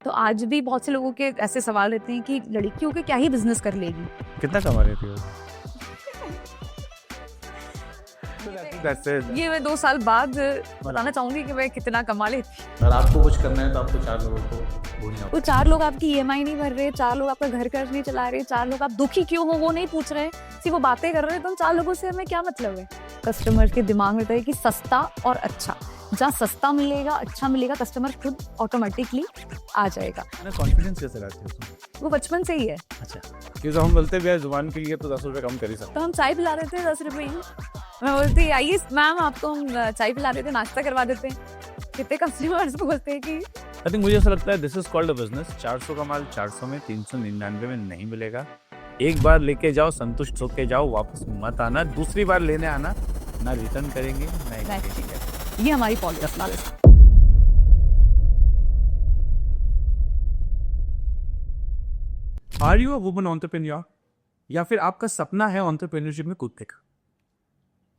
तो आज भी बहुत से लोगों के ऐसे सवाल रहते हैं कि लड़की होकर क्या ही बिजनेस कर लेगी। कितना कमा रही थी वो? That's it. ये मैं 2 साल बाद बताना चाहूंगी कि मैं कितना कमा लेती। अगर आपको कुछ करना है तो आपको 4 लोगों को ढूंढना वो 4 लोग आपकी EMI नहीं भर रहे, 4 लोग आपका घर कर्ज नहीं चला रहे, 4 लोग आप दुखी क्यों हो वो नहीं पूछ रहे, सिर्फ वो बातें कर रहे हैं। तो उन 4 लोगों से हमें क्या मतलब है? कस्टमर के दिमाग में रहता है कि सस्ता और अच्छा, जहाँ सस्ता मिलेगा, अच्छा मिलेगा, कस्टमर खुद ऑटोमेटिकली आ जाएगा। ना। कॉन्फिडेंस कैसे लाते हो तुम? वो बचपन से ही है। अच्छा, क्योंकि हम बोलते भी जुबान के लिए तो 10 रुपए कम कर ही सकते। तो हम चाय पिला देते हैं 10 रुपए ही। मैं बोलती आइए मैम आपको हम चाय पिला देते, नाश्ता करवा देते हैं। कितने कस्टमर्स बोलते हैं कि आई थिंक मुझे ऐसा लगता है this is called a business. 400 का माल 400 में, 399 में नहीं मिलेगा। एक बार लेके जाओ, संतुष्ट होके जाओ, वापस मत आना। दूसरी बार लेने आना, ना रिटर्न करेंगे ना एक्सचेंज करेंगे। ये हमारी पॉलिसी है। Are you a woman entrepreneur, या फिर आपका सपना है एंटरप्रेन्योरशिप में कूदने का?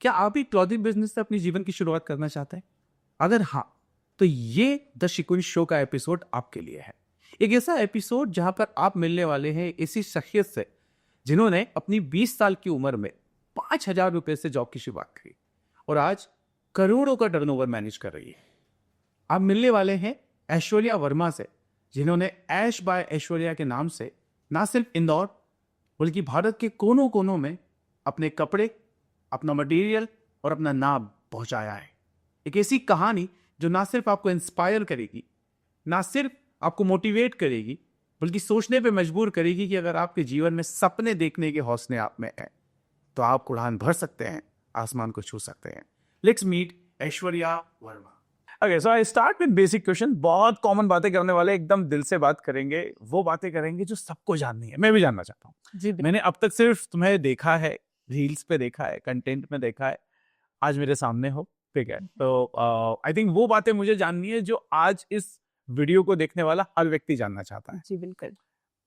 क्या आप भी क्लॉथिंग बिजनेस से अपनी जीवन की शुरुआत करना चाहते हैं? अगर हाँ, तो ये द शिकुन शो का एपिसोड आपके लिए है। एक ऐसा एपिसोड जहां पर आप मिलने वाले हैं ऐसी शख्सियत से जिन्होंने अपनी 20 साल की उम्र में 5,000 रुपए से जॉब की शुरुआत की और आज करोड़ों का टर्नओवर मैनेज कर रही है। आप मिलने वाले हैं ऐश्वर्या वर्मा से, जिन्होंने ऐश बाय ऐश्वर्या के नाम से ना सिर्फ इंदौर बल्कि भारत के कोनों कोनों में अपने कपड़े, अपना मटेरियल और अपना नाम पहुंचाया है। एक ऐसी कहानी जो ना सिर्फ आपको इंस्पायर करेगी, ना सिर्फ आपको मोटिवेट करेगी, बल्कि सोचने पे मजबूर करेगी कि अगर आपके जीवन में सपने देखने के हौसले आप में हैं तो आप उड़ान भर सकते हैं, आसमान को छू सकते हैं। Let's meet Aishwarya Verma. Okay, so I start with basic question. बहुत कॉमन बातें करने वाले, एकदम दिल से बात करेंगे, वो बातें करेंगे जो सबको जाननी है। मैं भी जानना चाहता हूँ। मैंने अब तक सिर्फ तुम्हें देखा है, रील्स पे देखा है, कंटेंट में देखा है, आज मेरे सामने हो, ठीक है? तो आई थिंक वो बातें मुझे जाननी है जो आज इस वीडियो को देखने वाला हर व्यक्ति जानना चाहता है। जी बिल्कुल।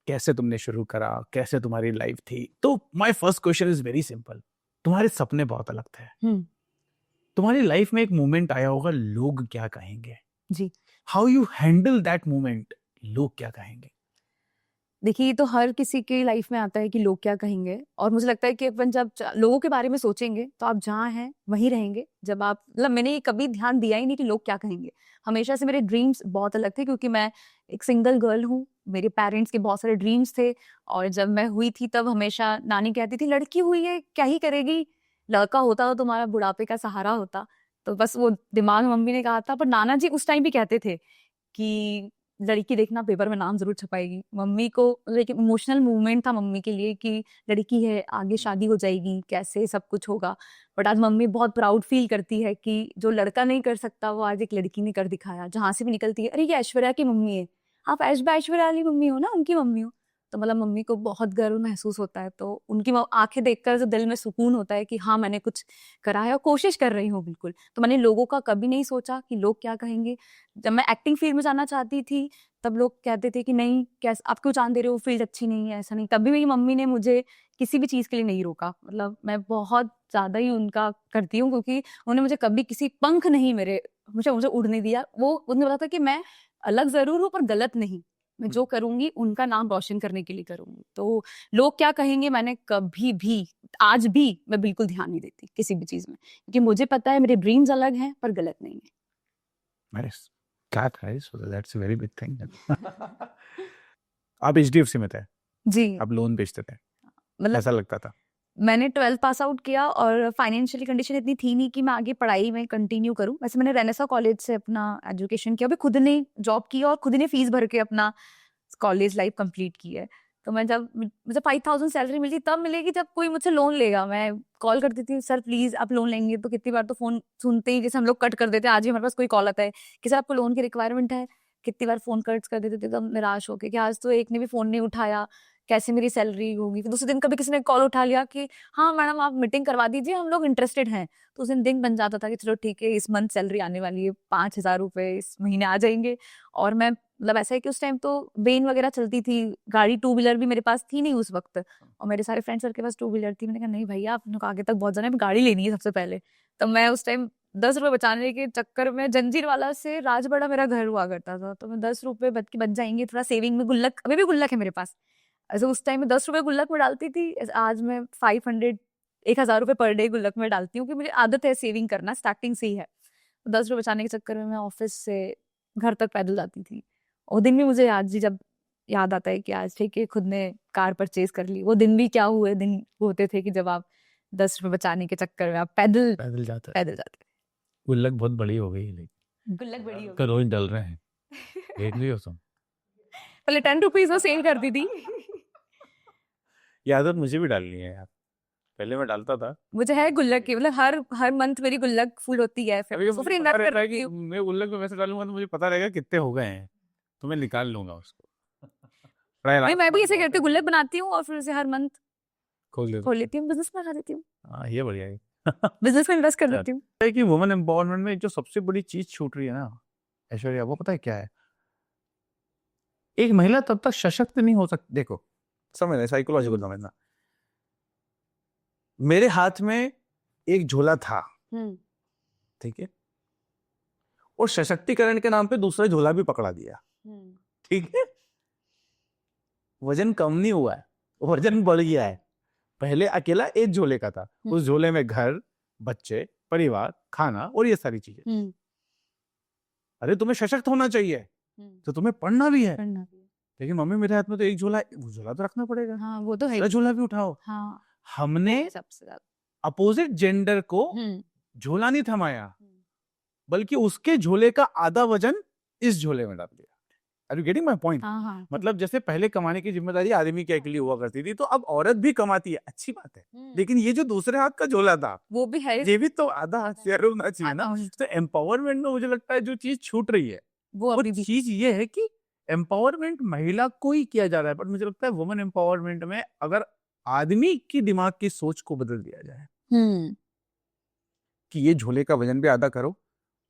कैसे तुमने शुरू करा, कैसे तुम्हारी लाइफ थी? तो my first question is very simple. तुम्हारे सपने बहुत अलग थे। तुम्हारी लाइफ में एक मोमेंट आया होगा, लोग क्या कहेंगे? जी। How you handle that moment, लोग क्या कहेंगे? देखिए, ये तो हर किसी की लाइफ में आता है कि लोग क्या कहेंगे, और मुझे लगता है कि अपन जब लोगों के बारे में सोचेंगे तो आप जहाँ हैं वहीं रहेंगे। जब आप मतलब मैंने ये कभी ध्यान दिया ही नहीं कि लोग क्या कहेंगे। हमेशा से मेरे ड्रीम्स बहुत अलग थे, क्योंकि मैं एक सिंगल गर्ल हूँ। मेरे पेरेंट्स के बहुत सारे ड्रीम्स थे, और जब मैं हुई थी तब हमेशा नानी कहती थी लड़की हुई है क्या ही करेगी, लड़का होता तो तुम्हारा बुढ़ापे का सहारा होता। तो बस वो दिमाग में मम्मी ने कहा था। पर नाना जी उस टाइम भी कहते थे कि लड़की देखना पेपर में नाम जरूर छपाएगी। मम्मी को एक इमोशनल मूवमेंट था मम्मी के लिए कि लड़की है, आगे शादी हो जाएगी, कैसे सब कुछ होगा। बट आज मम्मी बहुत प्राउड फील करती है कि जो लड़का नहीं कर सकता वो आज एक लड़की ने कर दिखाया। जहां से भी निकलती है, अरे ये ऐश्वर्या की मम्मी है, आप ऐश्वर्या वाली मम्मी हो ना, उनकी मम्मी हो। तो मतलब मम्मी को बहुत गर्व महसूस होता है। तो उनकी आंखें देखकर जो दिल में सुकून होता है कि हाँ मैंने कुछ करा है और कोशिश कर रही हूँ बिल्कुल। तो मैंने लोगों का कभी नहीं सोचा कि लोग क्या कहेंगे। जब मैं एक्टिंग फील्ड में जाना चाहती थी तब लोग कहते थे कि नहीं, कैसे आप क्यों जान दे रहे हो, फील्ड अच्छी नहीं है, ऐसा नहीं। तभी मेरी मम्मी ने मुझे किसी भी चीज़ के लिए नहीं रोका। मतलब मैं बहुत ज़्यादा ही उनका करती हूँ, क्योंकि उन्होंने मुझे कभी किसी पंख नहीं मेरे मुझे मुझे उड़ने दिया। वो उन्होंने बताया था कि मैं अलग ज़रूर हूँ पर गलत नहीं। मैं जो करूँगी उनका नाम रोशन करने के लिए करूँगी। तो लोग क्या कहेंगे मैंने कभी भी, आज भी मैं बिल्कुल ध्यान नहीं देती किसी भी चीज़ में, क्योंकि मुझे पता है मेरे ड्रीम्स अलग हैं पर गलत नहीं है। Nice, that nice, that's a very big thing. आप HDFC में थे, जी। आप लोन बेचते थे, मतलब ऐसा लगता था? मैंने 12th पास आउट किया और फाइनेंशियली कंडीशन इतनी थी नहीं कि मैं आगे पढ़ाई में कंटिन्यू करूं। वैसे मैंने रेनेसा कॉलेज से अपना एजुकेशन किया, भी खुद ने जॉब की और खुद ने फीस भर के अपना कॉलेज लाइफ कंप्लीट की है। तो मैं जब मुझे 5,000 सैलरी मिलती तब मिलेगी जब कोई मुझसे लोन लेगा। मैं कॉल करती थी, सर प्लीज आप लोन लेंगे। तो कितनी बार तो फोन सुनते ही जैसे हम लोग कट कर देते हैं। आज भी हमारे पास कोई कॉल आता है कि सर आपको लोन की रिक्वायरमेंट है, कितनी बार फोन कट कर देते थे। तब निराश होके कि आज तो एक ने भी फोन नहीं उठाया, कैसे मेरी सैलरी होगी। फिर दूसरे दिन कभी किसी ने कॉल उठा लिया कि हाँ मैडम आप मीटिंग करवा दीजिए, हम लोग इंटरेस्टेड हैं। तो उस दिन बन जाता था कि चलो ठीक है, इस मंथ सैलरी आने वाली है, 5,000 रुपए इस महीने आ जाएंगे। और मैं मतलब ऐसा है कि उस टाइम तो बेन वगैरह चलती थी, गाड़ी टू व्हीलर भी मेरे पास थी नहीं उस वक्त, और मेरे सारे फ्रेंड्स के पास टू व्हीलर थी। मैंने कहा नहीं भैया, आप लोग आगे तक बहुत जाना है, गाड़ी लेनी है सबसे पहले। तो मैं उस टाइम 10 रुपए बचाने के चक्कर में जंजीरवाला से राजबड़ा मेरा घर हुआ करता था, तो मैं 10 रुपए बच जाएंगे, थोड़ा सेविंग में गुल्लक, अभी भी गुल्लक है मेरे पास, ऐसे उस टाइम में 10 रुपए गुल्लक में डालती थी, आज मैं 1,000 रुपए पर डे गुल्लक में डालती हूँ, कि मुझे आदत है सेविंग करना, स्टार्टिंग से ही है। 10 रुपए बचाने के चक्कर में मैं ऑफिस से घर तक पैदल जाती थी। वो दिन भी मुझे आज भी जब याद आता है कि आज ठीक है खुद ने कार परचेज कर ली, वो दिन भी क्या हुए दिन होते थे कि जब आप 10 रुपए बचाने के चक्कर में आप पैदल जाते गुल्लक बहुत बड़ी हो गई, लेकिन गुल्लक बड़ी हो का रोज डल रहे हैं, देख रही हो तुम। पहले 10 रुपीज में सेल करती थी। ये आदत मुझे भी डालनी है यार, पहले मैं डालता था। मुझे है गुल्लक की, मतलब हर मंथ मेरी गुल्लक फुल होती है, फिर अभी उसको मुझे फिर पता इन्वेस्ट रहता है करती कि हूँ। मैं गुल्लक में पैसे डालूंगा तो मुझे पता रहेगा कितने हो गए हैं, तो मैं निकाल लूंगा उसको। भाई मैं भी ऐसे करती हूँ, गुल्लक बनाती हूँ और फिर उसे हर मंथ खोल खोल लेती हूँ, बिजनेस में लगा देती हूँ, हाँ ये बढ़िया है। बिजनेस में इन्वेस्ट कर देती हूँ। है कि वुमेन एम्पावरमेंट में जो सबसे बड़ी चीज छूट रही है ना ऐश्वर्या, वो पता है क्या है? एक महिला तब तक सशक्त नहीं हो सकती। देखो समझना, साइकोलॉजिकल समझना, मेरे हाथ में एक झोला था, ठीक है, और सशक्तिकरण के नाम पे दूसरा झोला भी पकड़ा दिया, ठीक है, वजन कम नहीं हुआ है, वजन बढ़ गया है। पहले अकेला एक झोले का था, उस झोले में घर, बच्चे, परिवार, खाना और ये सारी चीजें। अरे तुम्हें सशक्त होना चाहिए तो तुम्हें पढ़ना भी है, लेकिन मम्मी मेरे हाथ में तो एक झोला है, वो झोला तो रखना पड़ेगा। हाँ वो तो है, दूसरा झोला भी उठाओ। हाँ हमने सबसे ज्यादा अपोजिट जेंडर को झोला नहीं थमाया, बल्कि उसके झोले का आधा वजन इस झोले में डाल दिया। Are you getting my point? हाँ। मतलब जैसे पहले कमाने की जिम्मेदारी आदमी के अकेले हुआ करती थी, तो अब औरत भी कमाती है, अच्छी बात है, लेकिन ये जो दूसरे हाथ का झोला था वो भी है, ये भी तो आधा हाथ शेयर होना चाहिए ना। तो एम्पावरमेंट में मुझे लगता है जो चीज छूट रही है वो चीज ये है कि एम्पावरमेंट महिला को ही किया जा रहा है, पर मुझे लगता है वुमेन एम्पावरमेंट में अगर आदमी की दिमाग की सोच को बदल दिया जाए कि ये झोले का वजन भी आधा करो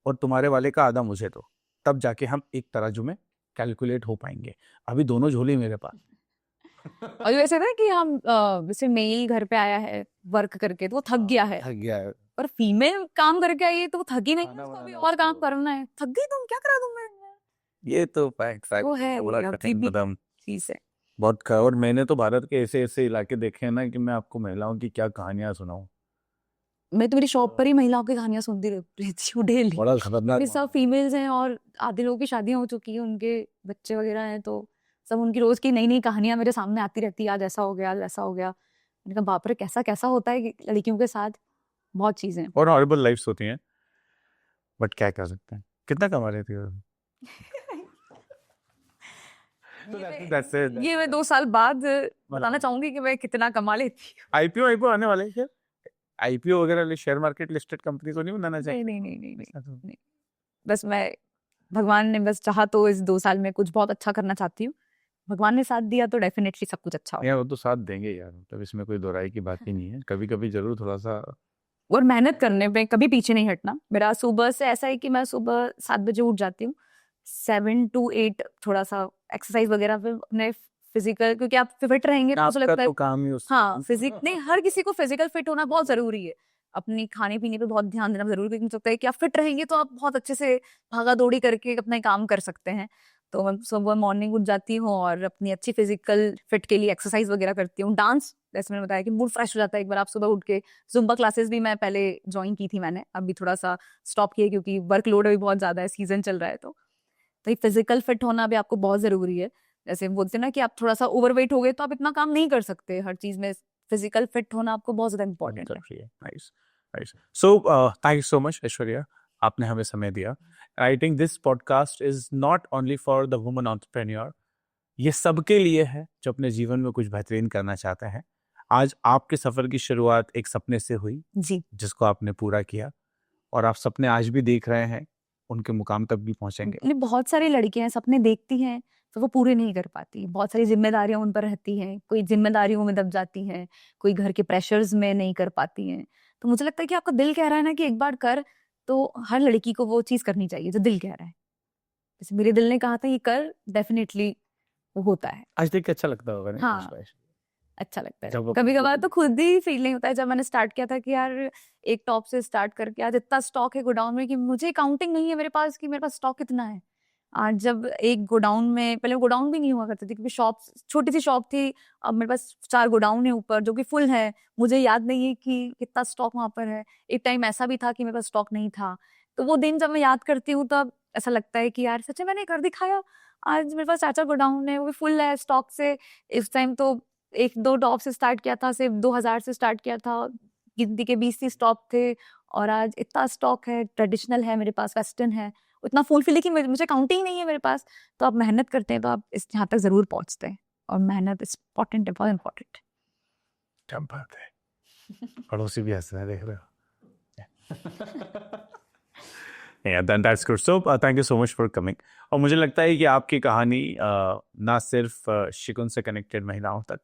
और तुम्हारे वाले का आधा मुझे दो, तब जाके हम एक तराजू में कैलकुलेट हो पाएंगे। अभी दोनों झोले मेरे पास। और वैसे ना कि हम जैसे मेल घर पे आया है वर्क करके तो वो थक गया है, और फीमेल काम करके आई है तो वो थकी नहीं, उसको अभी और काम करना है, थक गई तुम क्या करा दूं मैं। ये तो फैक्ट वो है, बड़ा कठिन कदम चीज है बहुत। और मैंने तो भारत के ऐसे ऐसे इलाके देखे हैं ना कि मैं आपको महिलाओं की क्या कहानियां सुनाऊं। मैं तो मेरी शॉप पर ही महिलाओं की कहानियां सुनती रहती हूँ डेली, बड़ा खतरनाक। सब फीमेल्स हैं और आधे लोगों की शादियां हो चुकी है, उनके बच्चे वगैरह हैं, तो सब उनकी रोज की नई नई कहानियां मेरे सामने आती रहती है, आज ऐसा हो गया, आज वैसा हो गया। मैंने कहा बाप रे कैसा कैसा होता है लड़कियों के साथ, बहुत चीजें और हॉरिबल लाइफ्स होती हैं, बट क्या कर सकते हैं। कितना कमा रही थी? ये मैं 2 साल बाद बताना चाहूंगी कि मैं कितना कमा लेती हूँ। आईपीओ आने वाले हैं, आईपीओ वगैरह शेयर मार्केट लिस्टेड कंपनी को नहीं बनाना चाहिए? नहीं, बस मैं, भगवान ने बस चाहा तो इस 2 साल में कुछ बहुत अच्छा करना चाहती हूँ, भगवान ने साथ दिया तो डेफिनेटली सब कुछ अच्छा होगा। यार वो तो साथ देंगे यार, मतलब इसमें कोई दोहराई की बात ही नहीं है। कभी कभी जरूर थोड़ा सा, और मेहनत करने पे कभी पीछे नहीं हटना। मेरा सुबह से ऐसा है कि मैं सुबह 7 बजे उठ जाती हूँ, 7 to 8 थोड़ा सा एक्सरसाइज वगैरह पे अपने फिजिकल, क्योंकि आप फिट रहेंगे तो लगता है, तो काम ही हाँ फिजिक नहीं, हर किसी को फिजिकल फिट होना बहुत जरूरी है, अपनी खाने पीने पे बहुत ध्यान देना जरूरी है, क्योंकि मुझे लगता है कि आप फिट रहेंगे तो आप बहुत अच्छे से भागा दौड़ी करके अपने काम कर सकते हैं। तो मैं सुबह मॉर्निंग उठ जाती हूँ और अपनी अच्छी फिजिकल फिट के लिए एक्सरसाइज वगैरह करती हूँ। डांस, जैसे मैंने बताया कि मूड फ्रेश हो जाता है एक बार आप सुबह उठ के। जुम्बा क्लासेस भी मैं पहले ज्वाइन की थी मैंने, अभी थोड़ा सा स्टॉप किया क्योंकि वर्कलोड अभी बहुत ज्यादा है, सीजन चल रहा है, तो ये फिजिकल फिट होना भी आपको बहुत जरूरी है। जैसे बोलते हैं ना कि आप थोड़ा सा ओवरवेट हो गए तो आप इतना काम नहीं कर सकते, हर चीज में फिजिकल फिट होना आपको बहुत ज्यादा इंपॉर्टेंट है। Nice. So thank you so much Aishwarya, आपने हमें समय दिया। I think this podcast is not only for the woman entrepreneur, ये सबके लिए है जो अपने जीवन में कुछ बेहतरीन करना चाहते हैं। आज आपके सफर की शुरुआत एक सपने से हुई जी, जिसको आपने पूरा किया, और आप सपने आज भी देख रहे हैं, उनके मुकाम तक भी पहुंचेंगे। बहुत सारी लड़कियां सपने देखती हैं तो वो पूरे नहीं कर पाती, बहुत सारी जिम्मेदारियां उन पर रहती हैं, कोई जिम्मेदारियों में दब जाती हैं, कोई घर के प्रेशर्स में नहीं कर पाती हैं। तो मुझे लगता है कि आपका दिल कह रहा है ना कि एक बार कर, तो हर लड़की को वो चीज करनी चाहिए जो दिल कह रहा है। जैसे मेरे दिल ने कहा था ये कर, डेफिनेटली वो होता है। आज देख के अच्छा लगता होगा नहीं? हाँ, अच्छा लगता है। जब कभी कभार तो खुद ही फीलिंग होता है, जब मैंने स्टार्ट किया था कि यार एक टॉप से स्टार्ट करके आज इतना स्टॉक है गोडाउन में कि मुझे काउंटिंग नहीं है मेरे पास कि मेरे पास स्टॉक कितना है। आज जब एक गोडाउन में, पहले गोडाउन भी नहीं हुआ करती थी क्योंकि शॉप छोटी सी शॉप थी, अब मेरे पास 4 गोडाउन है ऊपर जो कि फुल है, मुझे याद नहीं है कि कितना स्टॉक वहां पर है। एक टाइम ऐसा भी था कि मेरे पास स्टॉक नहीं था। तो वो दिन जब मैं याद करती हूँ तब ऐसा लगता है कि यार सच में मैंने कर दिखाया। आज मेरे पास 4 गोडाउन है, वो भी फुल है स्टॉक से। इस टाइम तो 1-2 टॉप से स्टार्ट किया था, सिर्फ 2000 से स्टार्ट किया था, गिनती के 20-30 टॉप थे, और आज इतना स्टॉक है, ट्रेडिशनल है मेरे पास, वेस्टर्न है, उतना फुलफिल है कि मुझे काउंटिंग नहीं है मेरे पास। तो आप मेहनत करते हैं तो आप इस यहाँ तक जरूर पहुंचते हैं, और मेहनत इज इम्पोर्टेंट, बहुत इम्पोर्टेंट। क्या बात है, पड़ोसी भी हंस रहे हैं, देख रहे हो। Yeah, that's good. So, thank you so much for coming. और मुझे लगता है कि आपकी कहानी ना सिर्फ शिकुन से कनेक्टेड महिलाओं तक,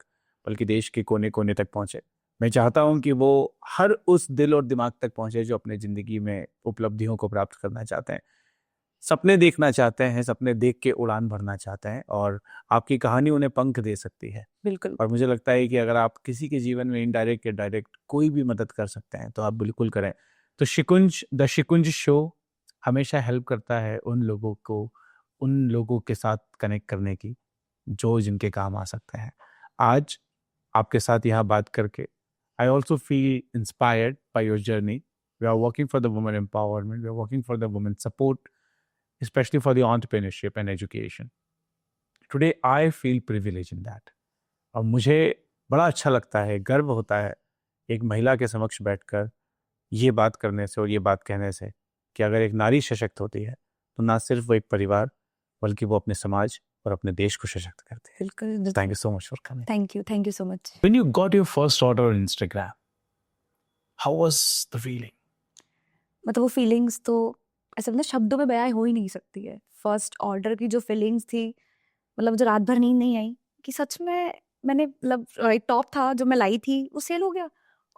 बल्कि देश के कोने कोने तक पहुंचे। मैं चाहता हूं कि वो हर उस दिल और दिमाग तक पहुंचे जो अपने ज़िंदगी में उपलब्धियों को प्राप्त करना चाहते हैं, सपने देखना चाहते हैं, सपने देख के उड़ान भरना चाहते हैं, और आपकी कहानी उन्हें पंख दे सकती है। बिल्कुल। और मुझे लगता है कि अगर आप किसी के जीवन में इनडायरेक्ट या डायरेक्ट कोई भी मदद कर सकते हैं तो आप बिल्कुल करें। तो द शिकुंज शो हमेशा हेल्प करता है उन लोगों के साथ कनेक्ट करने की जो जिनके काम आ सकते हैं। आज आपके साथ यहाँ बात करके I also feel inspired by your journey. We are working for the women empowerment, we are working for the women support, especially for the entrepreneurship and education. Today I feel privileged in that. और मुझे बड़ा अच्छा लगता है, गर्व होता है एक महिला के समक्ष बैठकर ये बात करने से और ये बात कहने से कि अगर एक नारी सशक्त होती है तो ना सिर्फ वो एक परिवार बल्कि वो अपने समाज और अपने देश को सशक्त करती है। बिल्कुल। Thank you so much for coming. Thank you so much. When you got your first order on Instagram, how was the feeling? मतलब वो फीलिंग्स तो ऐसे मतलब शब्दों में बयां हो ही नहीं सकती है। फर्स्ट ऑर्डर की जो फीलिंग्स थी, मतलब मुझे रात भर नींद नहीं आई कि सच में मैंने, मतलब एक टॉप था जो मैं लाई थी वो सेल हो गया,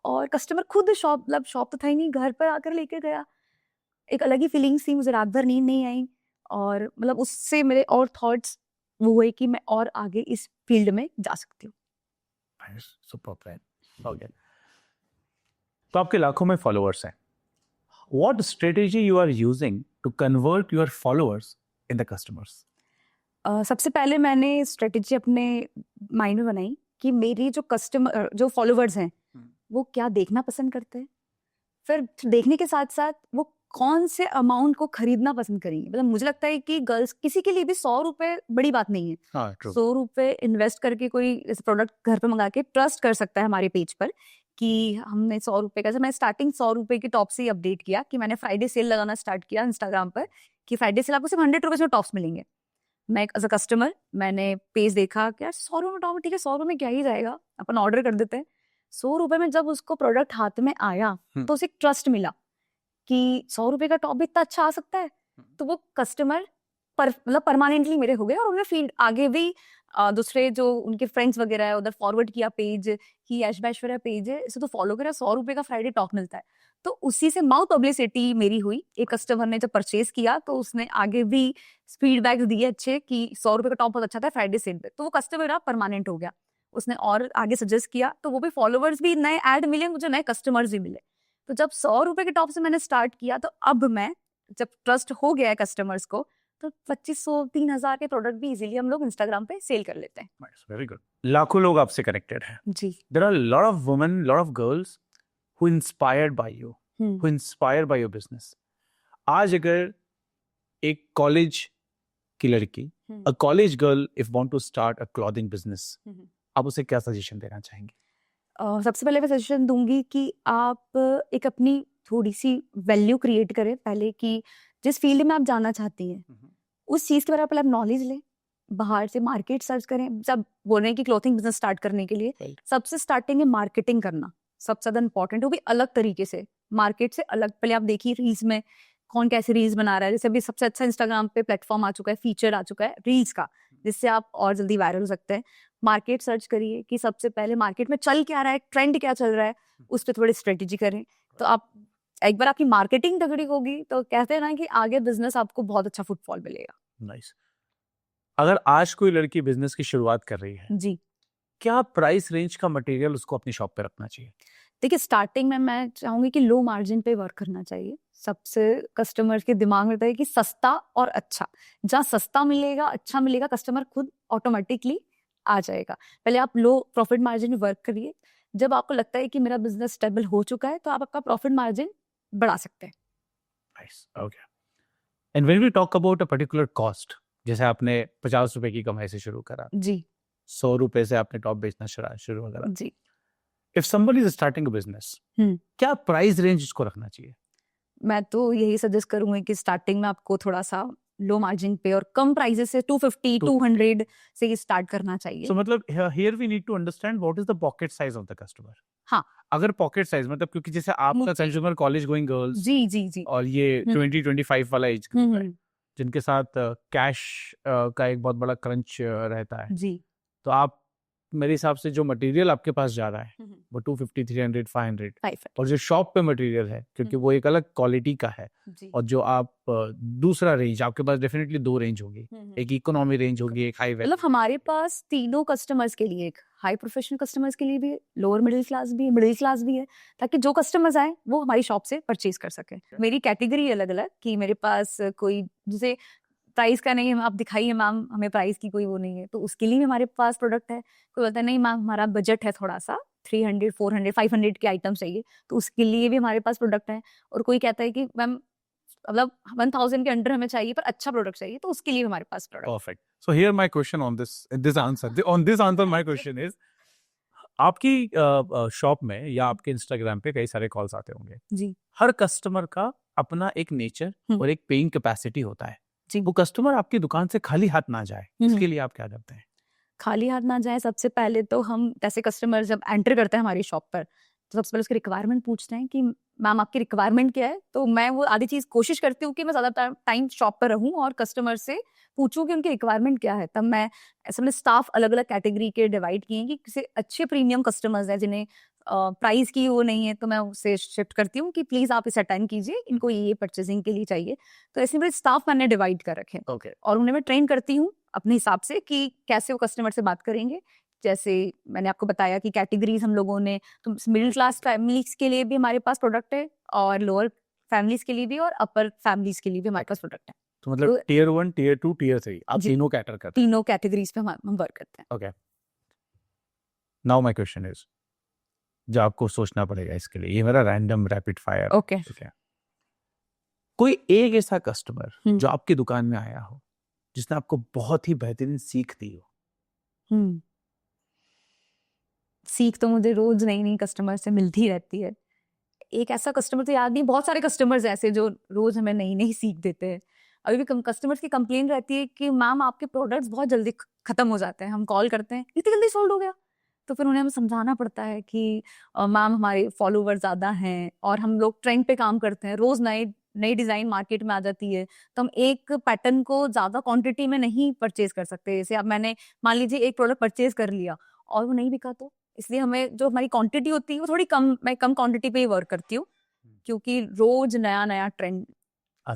और कस्टमर खुद शॉप तो था ही नहीं, घर पर आकर लेके गया। एक अलग ही फीलिंग्स थी, मुझे रात भर नींद नहीं आई, और मतलब उससे मेरे और थॉट्स वो हुए कि मैं और आगे इस फील्ड में जा सकती हूँ। Nice, super plan. Okay. तो आपके लाखों में फॉलोअर्स हैं। What strategy you are using to convert your followers in the customers? सबसे पहले मैंने स्ट्रेटेजी अपने माइंड में बनाई कि मेरी जो फॉलोअर्स हैं वो क्या देखना पसंद करते हैं, फिर देखने के साथ साथ वो कौन से अमाउंट को खरीदना पसंद करेंगे। मतलब मुझे लगता है कि गर्ल्स किसी के लिए भी 100 रुपए बड़ी बात नहीं है। हाँ, true. 100 रुपए इन्वेस्ट करके कोई इस प्रोडक्ट घर पे मंगा के ट्रस्ट कर सकता है हमारे पेज पर कि हमने 100 रुपए का। मैं स्टार्टिंग 100 रुपए के टॉप से ही अपडेट किया कि मैंने फ्राइडे सेल लगाना स्टार्ट किया इंस्टाग्राम पर कि फ्राइडे सेल आपको सिर्फ 100 रुपीज में टॉप्स मिलेंगे। मैं एज अ कस्टमर मैंने पेज देखा कि यार 100 रुपए में टॉप, ठीक है 100 रुपए में क्या ही जाएगा, अपन ऑर्डर कर देते हैं। 100 रुपए में जब उसको प्रोडक्ट हाथ में आया तो उसे एक ट्रस्ट मिला कि 100 रुपए का टॉप भी इतना अच्छा आ सकता है। तो वो कस्टमर मतलब परमानेंटली मेरे हो गए, और उन्होंने फील्ड आगे भी दूसरे जो उनके फ्रेंड्स वगैरह है उधर फॉरवर्ड किया पेज कि ऐश्वर्या पेज है, इसे तो फॉलो करें, 100 रुपए का फ्राइडे टॉप मिलता है। तो उसी से माउथ पब्लिसिटी मेरी हुई। एक कस्टमर ने जब परचेज किया तो उसने आगे भी फीडबैक दिए अच्छे कि 100 रुपए का टॉप बहुत अच्छा था फ्राइडे सेल पे, तो वो कस्टमर परमानेंट हो गया। उसने और आगे सजेस्ट किया तो वो भी फॉलोवर्स भी नए ऐड मिले, मुझे नए कस्टमर्स भी मिले। तो जब 100 रुपए के टॉप से मैंने स्टार्ट किया तो अब मैं जब ट्रस्ट हो गया है कस्टमर्स को तो 2500-3000 के प्रोडक्ट भी इजीली हम लोग इंस्टाग्राम पे सेल कर लेते हैं। Very good. लाखों लोग आपसे कनेक्टेड हैं जी। There are lot of women, lot of girls who inspired by you, who inspired by your business. आज अगर एक कॉलेज की लड़की, a college girl if want to start a clothing business, आप उसे क्या सजेशन देना चाहेंगे? सबसे पहले मैं सजेशन दूंगी कि आप एक अपनी थोड़ी सी वैल्यू क्रिएट करें पहले, कि जिस फील्ड में आप जाना चाहती हैं उस चीज के बारे में पहले आप नॉलेज लें, बाहर से मार्केट सर्च करें। जब बोल रहे हैं कि क्लोथिंग बिजनेस स्टार्ट करने के लिए सबसे स्टार्टिंग है मार्केटिंग करना, सबसे ज्यादा इंपॉर्टेंट, वो भी अलग तरीके से, मार्केट से अलग। पहले आप देखिए रील्स में कौन कैसे रील्स बना रहा है, जैसे अभी सबसे अच्छा इंस्टाग्राम पे प्लेटफॉर्म आ चुका है, फीचर आ चुका है रील्स का, जिससे आप और जल्दी वायरल हो सकते हैं। मार्केट सर्च करिए कि सबसे पहले मार्केट में चल क्या रहा है, ट्रेंड क्या चल रहा है, उस पर थोड़ी स्ट्रेटेजी करें। तो आप एक बार आपकी मार्केटिंग तगड़ी होगी तो कहते हैं ना कि आगे बिजनेस आपको बहुत अच्छा फुटफॉल मिलेगा। नाइस। अगर आज कोई लड़की बिजनेस की शुरुआत कर रही है जी, क्या प्राइस रेंज का मटेरियल उसको अपनी शॉप पे रखना चाहिए? देखिए स्टार्टिंग में मैं चाहूंगी कि लो मार्जिन पे वर्क करना चाहिए। सबसे कस्टमर के दिमाग में रहता है कि सस्ता और अच्छा, जहाँ सस्ता मिलेगा अच्छा मिलेगा कस्टमर खुद ऑटोमेटिकली आ जाएगा। पहले आप लो प्रॉफिट मार्जिन में वर्क करिए। जब आपको लगता है कि मेरा बिजनेस स्टेबल हो चुका है तो आप आपका प्रॉफिट मार्जिन बढ़ा सकते हैं। Nice, okay. And when we talk about a particular cost, जैसे आपने 50 रुपए की कमाई से शुरू करा, जी 100 रुपए से आपने टॉप बेचना शुरू करा। जी। If somebody is starting a business, क्या प्राइस रेंज उसको रखना चाहिए? मैं तो यही सजेस्ट करूंगी कि स्टार्टिंग में आपको थोड़ा सा लो मार्जिन पे और कम प्राइसेस से 250 200 से ही स्टार्ट करना चाहिए। So मतलब here we need to understand what is the pocket size of the customer. हाँ। अगर पॉकेट साइज मतलब, क्योंकि जैसे आपका मुझे- कंज्यूमर कॉलेज गोइंग गर्ल्स जी जी जी। और ये 20-25 वाला एज ग्रुप है, हम्म, जिनके साथ कैश का एक बहुत बड़ा क्रंच रहता है, जी तो आप मेरे हिसाब से जो मटेरियल आपके पास जा रहा है वो 250 300 500, 5 और जो शॉप पे मटेरियल है क्योंकि वो एक अलग क्वालिटी का है, जी। और जो आप दूसरा रेंज आपके पास डेफिनेटली 2 रेंज होगी, एक इकोनॉमी रेंज होगी, एक हाई मतलब हमारे पास तीनों कस्टमर्स के लिए, एक हाई प्रोफेशनल कस्टमर्स के लिए भी, लोअर मिडिल क्लास भी है, मिडिल क्लास भी है, ताकि जो कस्टमर्स आए वो हमारी शॉप से परचेज कर सके। मेरी कैटेगरी अलग अलग कि मेरे पास कोई जैसे प्राइस का नहीं है, आप दिखाइए मैम हमें प्राइस की कोई वो नहीं है, तो उसके लिए भी हमारे पास प्रोडक्ट है। कोई बोलता है नहीं मैम हमारा बजट है थोड़ा सा 300 400 500 के आइटम चाहिए, तो उसके लिए भी हमारे पास प्रोडक्ट है। और कोई कहता है कि मैम मतलब 1000 के अंडर हमें चाहिए पर अच्छा प्रोडक्ट चाहिए, तो उसके लिए हमारे पास product. Perfect. So here my question on this answer my question is, आपकी शॉप में या आपके इंस्टाग्राम पे कई सारे कॉल्स आते होंगे जी हर कस्टमर का अपना एक नेचर और एक पेइंग कैपेसिटी होता है जी। वो कस्टमर आपकी दुकान से खाली हाथ ना जाए, इसके लिए आप क्या करते हैं? खाली हाथ ना जाए, सबसे पहले तो हम जैसे कस्टमर जब एंटर करते हैं हमारी शॉप पर तो सबसे पहले उसकी रिक्वायरमेंट पूछते हैं कि मैम आपकी रिक्वायरमेंट क्या है। तो मैं वो आधी चीज कोशिश करती हूँ कि मैं ज्यादा टाइम शॉप पर रहूँ और कस्टमर से पूछूं कि उनकी रिक्वायरमेंट क्या है। तब मैं ऐसे में स्टाफ अलग अलग कैटेगरी के डिवाइड किए हैं कि किसी अच्छे प्रीमियम कस्टमर्स हैं जिन्हें प्राइस की वो नहीं है, तो मैं उससे शिफ्ट करती हूँ कि प्लीज आप इसे अटेंड कीजिए, इनको ये परचेजिंग के लिए चाहिए। तो ऐसे मेरे स्टाफ मैंने डिवाइड कर रखे हैं ओके। और उन्हें मैं ट्रेन करती हूँ अपने हिसाब से कि कैसे वो कस्टमर से बात करेंगे। जैसे मैंने आपको बताया कि कैटेगरीज हम लोगों ने, तो मिडिल क्लास फैमिलीज के लिए भी हमारे पास प्रोडक्ट है और लोअर फैमिलीज के लिए भी और अपर फैमिलीज के लिए भी हमारे पास प्रोडक्ट है। तो मतलब टियर 1 टियर 2 टियर 3 आप जी। तीनों कैटर करते तीनों कैटेगरीज पे हम वर्क करते हैं। हैं? Okay. Now my question is, जो आपको सोचना पड़ेगा इसके लिए, ये मेरा रैंडम रैपिड फायर। ओके। कोई एक ऐसा कस्टमर जो आपकी दुकान में आया हो जिसने आपको बहुत ही बेहतरीन सीख दी हो? सीख तो मुझे रोज नई नई कस्टमर से मिलती रहती है। एक ऐसा कस्टमर तो याद नहीं, बहुत सारे कस्टमर्स ऐसे जो रोज हमें नई नई सीख देते हैं। अभी भी कस्टमर्स की कंप्लेन रहती है कि मैम आपके प्रोडक्ट्स बहुत जल्दी खत्म हो जाते हैं, हम कॉल करते हैं इतनी जल्दी सोल्ड हो गया। तो फिर उन्हें हमें समझाना पड़ता है कि मैम हमारे फॉलोवर ज्यादा हैं और हम लोग ट्रेंड पे काम करते हैं, रोज नई नई डिजाइन मार्केट में आ जाती है, तो हम एक पैटर्न को ज्यादा क्वांटिटी में नहीं परचेज कर सकते। जैसे अब मैंने मान लीजिए एक प्रोडक्ट परचेज कर लिया और वो नहीं बिका, तो इसलिए हमें जो हमारी क्वांटिटी होती है वो थोड़ी कम, मैं कम क्वांटिटी पे ही वर्क करती हूँ क्योंकि रोज नया नया ट्रेंड